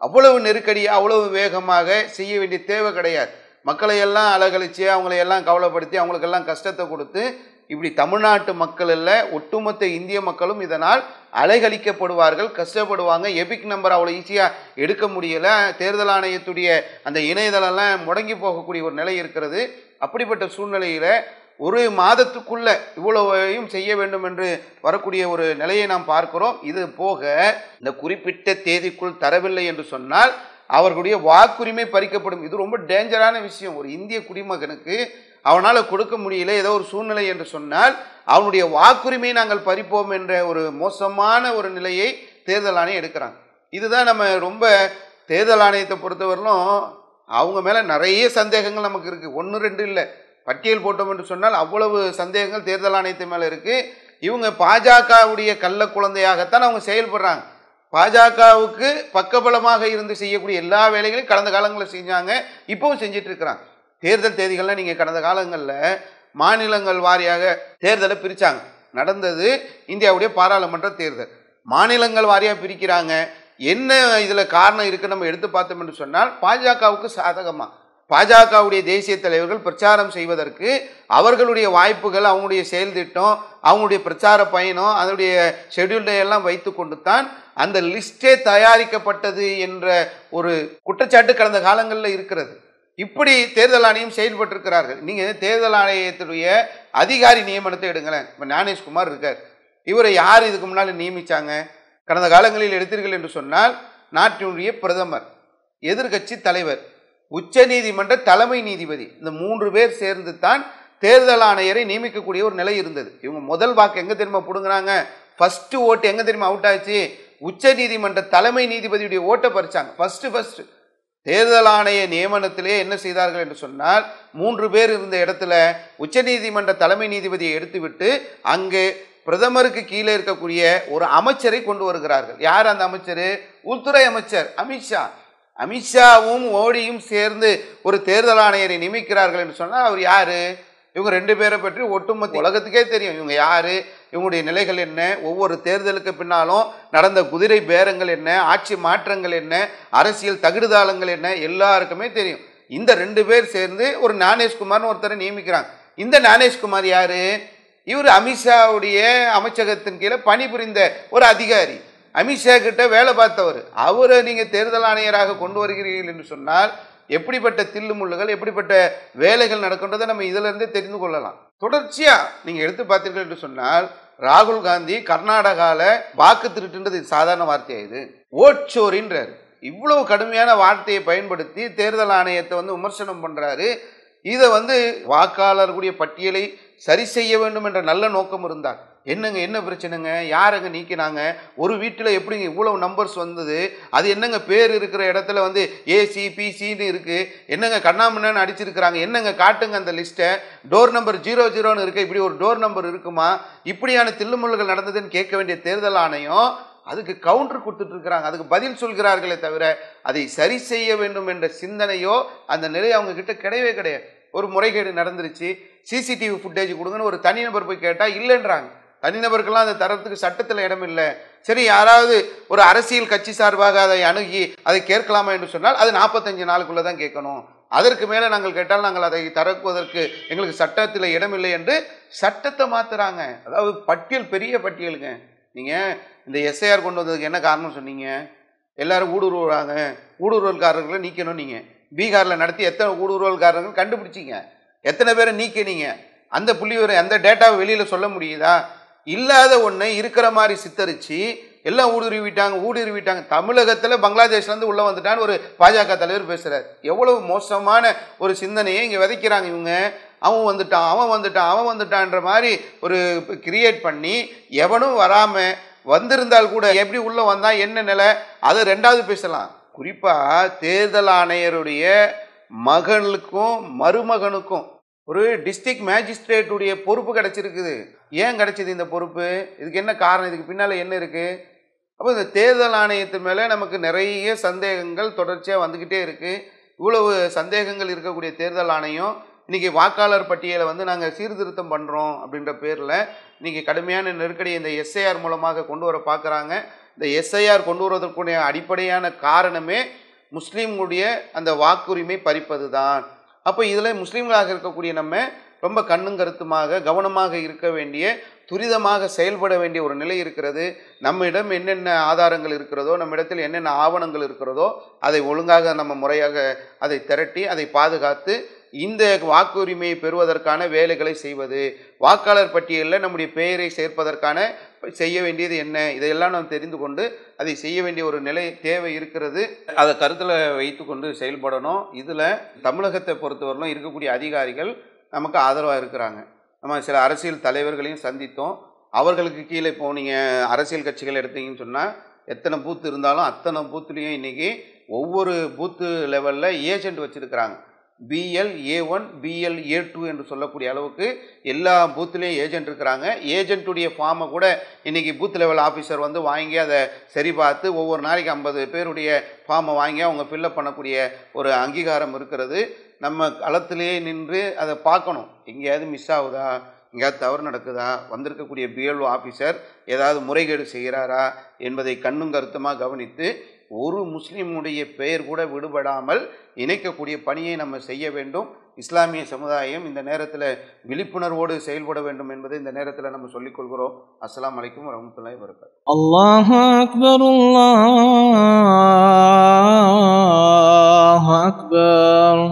A: அவ்வளவு நெருக்கடியாக அவ்வளவு வேகமாக செய்ய வேண்டிய தேவை கிடையாது. மக்களை எல்லாம் அலகழித்து அவங்களையெல்லாம் கவலைப்படுத்தி அவங்களுக்கெல்லாம் கஷ்டத்தை கொடுத்து இப்படி தமிழ்நாட்டு மக்கள் இல்லை, ஒட்டுமொத்த இந்திய மக்களும் இதனால் அலைகழிக்கப்படுவார்கள், கஷ்டப்படுவாங்க. எபிக் நம்பர் அவ்வளோ ஈஸியாக எடுக்க முடியலை. தேர்தல் ஆணையத்துடைய அந்த இணையதளம்லாம் முடங்கி போகக்கூடிய ஒரு நிலை இருக்கிறது. அப்படிப்பட்ட சூழ்நிலையில் 1 மாதத்துக்குள்ள இவ்வளவையும் செய்ய வேண்டும் என்று வரக்கூடிய ஒரு நிலையை நாம் பார்க்கிறோம். இது போக இந்த குறிப்பிட்ட தேதிக்குள் தரவில்லை என்று சொன்னால் அவர்களுடைய வாக்குரிமை பறிக்கப்படும். இது ரொம்ப டேஞ்சரான விஷயம். ஒரு இந்திய குடிமகனுக்கு அவனால் கொடுக்க முடியல ஏதோ ஒரு சூழ்நிலை என்று சொன்னால் அவனுடைய வாக்குரிமையை நாங்கள் பறிப்போம் என்ற ஒரு மோசமான ஒரு நிலையை தேர்தல் ஆணையம் எடுக்கிறாங்க. இதுதான் நம்ம ரொம்ப தேர்தல் ஆணையத்தை பொறுத்தவரையிலும் அவங்க மேலே நிறைய சந்தேகங்கள் நமக்கு இருக்குது. 1-2 இல்லை, பட்டியல் போட்டோம் என்று சொன்னால் அவ்வளவு சந்தேகங்கள் தேர்தல் ஆணையத்து மேலே இருக்குது. இவங்க பாஜகவுடைய கள்ள குழந்தையாகத்தான் அவங்க செயல்படுறாங்க. பாஜகவுக்கு பக்கபலமாக இருந்து செய்யக்கூடிய எல்லா வேலைகளையும் கடந்த காலங்களில் செஞ்சாங்க, இப்போவும் செஞ்சிட்டு இருக்கிறாங்க. தேர்தல் தேதிகள்லாம் நீங்கள் கடந்த காலங்களில் மாநிலங்கள் வாரியாக தேர்தலை பிரித்தாங்க. நடந்தது இந்தியாவுடைய பாராளுமன்ற தேர்தல். மாநிலங்கள் வாரியாக பிரிக்கிறாங்க. என்ன இதில் காரணம் இருக்குது நம்ம எடுத்து பார்த்தோம் என்று சொன்னால் பாஜகவுக்கு சாதகமாக பாஜகவுடைய தேசிய தலைவர்கள் பிரச்சாரம் செய்வதற்கு அவர்களுடைய வாய்ப்புகள், அவங்களுடைய செயல் திட்டம், அவங்களுடைய பிரச்சார பயணம், அதனுடைய ஷெட்யூல்டை எல்லாம் வைத்து கொண்டு தான் அந்த லிஸ்டே தயாரிக்கப்பட்டது என்ற ஒரு குற்றச்சாட்டு கடந்த காலங்களில் இருக்கிறது. இப்படி தேர்தல் ஆணையம் செயல்பட்டிருக்கிறார்கள். நீங்கள் தேர்தல் ஆணையத்துடைய அதிகாரி நியமனத்தை எடுங்களேன். இப்போ ஞானேஷ்குமார் இருக்கார். இவரை யார் இதுக்கு முன்னால் நியமித்தாங்க? கடந்த காலங்களில் எடுத்தீர்கள் என்று சொன்னால் நாட்டினுடைய பிரதமர், எதிர்கட்சி தலைவர், உச்ச நீதிமன்ற தலைமை நீதிபதி, இந்த 3 பேர் சேர்ந்து தான் தேர்தல் ஆணையரை நியமிக்கக்கூடிய ஒரு நிலை இருந்தது. இவங்க முதல் வாக்கு எங்கே தெரியுமா பிடுங்குறாங்க? ஃபர்ஸ்ட் ஓட்டு எங்கே தெரியுமா அவுட் ஆச்சு? உச்ச நீதிமன்ற தலைமை நீதிபதியுடைய ஓட்டை பறிச்சாங்க. ஃபர்ஸ்ட் தேர்தல் ஆணைய நியமனத்திலே என்ன செய்தார்கள் என்று சொன்னால் 3 பேர் இருந்த இடத்துல உச்ச நீதிமன்ற தலைமை நீதிபதியை எடுத்துவிட்டு அங்கே பிரதமருக்கு கீழே இருக்கக்கூடிய ஒரு அமைச்சரை கொண்டு வருகிறார்கள். யார் அந்த அமைச்சர்? உள்துறை அமைச்சர் அமித்ஷா. அமித்ஷாவும் மோடியும் சேர்ந்து ஒரு தேர்தல் ஆணையரை நியமிக்கிறார்கள் என்று சொன்னால் அவர் யாரு? இவங்க 2 பேரை பற்றி ஒட்டுமொத்த உலகத்துக்கே தெரியும். இவங்க யாரு, இவங்களுடைய நிலைகள் என்ன, ஒவ்வொரு தேர்தலுக்கு பின்னாலும் நடந்த குதிரை பேரங்கள் என்ன, ஆட்சி மாற்றங்கள் என்ன, அரசியல் தகுடுதாளங்கள் என்ன, எல்லாருக்குமே தெரியும். இந்த 2 பேர் சேர்ந்து ஒரு ஞானேஷ்குமார்னு ஒருத்தரை நியமிக்கிறாங்க. இந்த ஞானேஷ்குமார் யாரு? இவர் அமித்ஷாவுடைய அமைச்சகத்தின் கீழே பணிபுரிந்த ஒரு அதிகாரி, அமித்ஷா கிட்ட வேலை பார்த்தவர். அவரை நீங்கள் தேர்தல் ஆணையராக கொண்டு வருகிறீர்கள் என்று சொன்னால் எப்படிப்பட்ட தில்லு முள்ளுகள், எப்படிப்பட்ட வேலைகள் நடக்கின்றதை நம்ம இதிலிருந்தே தெரிந்து கொள்ளலாம். தொடர்ச்சியாக நீங்கள் எடுத்து பார்த்தீர்கள் என்று சொன்னால் ராகுல் காந்தி கர்நாடகாவில் வாக்கு திருட்டுன்றது சாதாரண வார்த்தையாக இது ஓட்சோரின்றார். இவ்வளவு கடுமையான வார்த்தையை பயன்படுத்தி தேர்தல் ஆணையத்தை விமர்சனம் பண்ணுறாரு. இதை வாக்காளர்களுடைய பட்டியலை சரி செய்ய வேண்டும் என்ற நல்ல நோக்கம் இருந்தார். என்னங்க என்ன பிரச்சனைங்க? யாருங்க நீக்கினாங்க? ஒரு வீட்டில் எப்படிங்க இவ்வளவு நம்பர்ஸ் வந்தது? அது என்னங்க பேர் இருக்கிற இடத்துல ஏசி பிசின்னு இருக்கு, என்னங்க கண்ணாமண்ணன்னு அடிச்சிருக்கிறாங்க, என்னங்க காட்டுங்க அந்த லிஸ்ட்டை. டோர் நம்பர் 00ன்னு இருக்கு, இப்படி ஒரு டோர் நம்பர் இருக்குமா? இப்படியான தில்லுமுள்ளுகள் நடந்ததுன்னு கேட்க வேண்டிய தேர்தல் ஆணையம் அதுக்கு கவுண்டர் கொடுத்துட்டு இருக்கிறாங்க. அதுக்கு பதில் சொல்கிறார்களே தவிர அதை சரி செய்ய வேண்டும் என்ற சிந்தனையோ அந்த நிலை அவங்க கிட்ட கிடையவே கிடையாது. ஒரு முறைகேடு நடந்துருச்சு, சிசிடிவி ஃபுட்டேஜ் கொடுங்கன்னு ஒரு தனிநபர் போய் கேட்டால் இல்லைன்றாங்க. தனிநபருக்கெல்லாம் அந்த தரத்துக்கு சட்டத்தில் இடம் இல்லை. சரி, யாராவது ஒரு அரசியல் கட்சி சார்பாக அதை அணுகி அதை கேட்கலாமா என்று சொன்னால் அது 45 நாளுக்குள்ளே தான் கேட்கணும். அதற்கு மேலே நாங்கள் கேட்டால் நாங்கள் அதை தரக்குவதற்கு எங்களுக்கு சட்டத்தில் இடமில்லை என்று சட்டத்தை மாற்றுறாங்க. அதாவது பட்டியல் பெரிய பட்டியலுங்க. நீங்கள் இந்த எஸ்ஐஆர் கொண்டு வந்ததுக்கு என்ன காரணம் சொன்னீங்க? எல்லாரும் ஊடுருவாங்க, ஊடுருவல்காரர்களை நீக்கணும். நீங்கள் பீகாரில் நடத்தி எத்தனை ஊடுருவல்காரர்கள் கண்டுபிடிச்சிங்க? எத்தனை பேரை நீக்கினீங்க? அந்த புள்ளிவிவரம் அந்த டேட்டாவை வெளியில் சொல்ல முடியுதா? இல்லாத ஒன்றை இருக்கிற மாதிரி சித்தரித்து எல்லாம் ஊடுருவிட்டாங்க. தமிழகத்தில் பங்களாதேஷ்லேருந்து உள்ளே வந்துட்டான்னு ஒரு பாஜக தலைவர் பேசுகிறார். எவ்வளவு மோசமான ஒரு சிந்தனையை இங்கே விதைக்கிறாங்க இவங்க. அவன் வந்துட்டான்ற மாதிரி ஒரு கிரியேட் பண்ணி எவனும் வராமல் வந்திருந்தால் கூட எப்படி உள்ளே வந்தால் என்ன நிலை, அதை 2வது பேசலாம். குறிப்பாக தேர்தல் ஆணையருடைய மகனுக்கும் மருமகனுக்கும் ஒரு டிஸ்ட்ரிக்ட் மேஜிஸ்ட்ரேட்டுடைய பொறுப்பு கிடைச்சிருக்குது. ஏன் கிடைச்சிது இந்த பொறுப்பு? இதுக்கு என்ன காரணம்? இதுக்கு பின்னால் என்ன இருக்குது? அப்போ இந்த தேர்தல் ஆணையத்தின் மேலே நமக்கு நிறைய சந்தேகங்கள் தொடர்ச்சியாக வந்துக்கிட்டே இருக்குது. இவ்வளவு சந்தேகங்கள் இருக்கக்கூடிய தேர்தல் ஆணையம் இன்றைக்கி வாக்காளர் பட்டியலை வந்து நாங்கள் சீர்திருத்தம் பண்ணுறோம் அப்படின்ற பேரில் இன்றைக்கி கடுமையான நெருக்கடியை இந்த எஸ்ஐஆர் மூலமாக கொண்டு வர பார்க்குறாங்க. இந்த எஸ்ஐஆர் கொண்டு வருவதற்குரிய அடிப்படையான காரணமே முஸ்லீம்களுடைய அந்த வாக்குரிமை பறிப்பது தான். அப்போ இதில் முஸ்லீம்களாக இருக்கக்கூடிய நம்ம ரொம்ப கண்ணும் கருத்துமாக கவனமாக இருக்க வேண்டிய, துரிதமாக செயல்பட வேண்டிய ஒரு நிலை இருக்கிறது. நம்மிடம் என்னென்ன ஆதாரங்கள் இருக்கிறதோ, நம்மிடத்தில் என்னென்ன ஆவணங்கள் இருக்கிறதோ அதை ஒழுங்காக நம்ம முறையாக அதை திரட்டி அதை பாதுகாத்து இந்த வாக்குரிமையை பெறுவதற்கான வேலைகளை செய்வது, வாக்காளர் பட்டியலில் நம்முடைய பெயரை சேர்ப்பதற்கான செய்ய வேண்டியது என்ன, இதையெல்லாம் நாம் தெரிந்து கொண்டு அதை செய்ய வேண்டிய ஒரு நிலை தேவை இருக்கிறது. அதை கருத்தில் வைத்து கொண்டு செயல்படணும். இதில் தமிழகத்தை பொறுத்தவரையிலும் இருக்கக்கூடிய அதிகாரிகள் நமக்கு ஆதரவாக இருக்கிறாங்க. நம்ம சில அரசியல் தலைவர்களையும் சந்தித்தோம். அவர்களுக்கு கீழே இப்போ நீங்கள் அரசியல் கட்சிகள் எடுத்தீங்கன்னு சொன்னால் எத்தனை பூத்து இருந்தாலும் அத்தனை பூத்துலேயும் இன்றைக்கி ஒவ்வொரு பூத்து லெவலில் ஏஜெண்ட் வச்சுருக்கிறாங்க. BL-A1 BL-A2 என்று சொல்லக்கூடிய அளவுக்கு எல்லா பூத்துலேயும் ஏஜென்ட் இருக்கிறாங்க. ஏஜென்ட்டுடைய ஃபார்மை கூட இன்றைக்கி பூத் லெவல் ஆஃபீஸர் வந்து வாங்கி அதை சரி பார்த்து ஒவ்வொரு நாளைக்கு 50 பேருடைய ஃபார்மை வாங்கி அவங்க ஃபில்லப் பண்ணக்கூடிய ஒரு அங்கீகாரம் இருக்கிறது. நம்ம களத்திலேயே நின்று அதை பார்க்கணும். எங்கேயாவது மிஸ் ஆகுதா, எங்கேயாவது தவறு நடக்குதா, வந்திருக்கக்கூடிய BLO ஆஃபீஸர் ஏதாவது முறைகேடு செய்கிறாரா என்பதை கண்ணும் கருத்துமாக கவனித்து ஒரு முஸ்லீமுடைய பெயர் கூட விடுபடாமல் இணைக்கக்கூடிய பணியை நம்ம செய்ய வேண்டும். இஸ்லாமிய சமுதாயம் இந்த நேரத்தில் விழிப்புணர்வோடு செயல்பட வேண்டும் என்பதை இந்த நேரத்தில் நம்ம சொல்லிக்கொள்கிறோம். அஸ்ஸலாமு அலைக்கும் வரஹ்மத்துல்லாஹி வபரகாத்துஹு.
B: அல்லாஹு அக்பர், அல்லாஹு அக்பர்.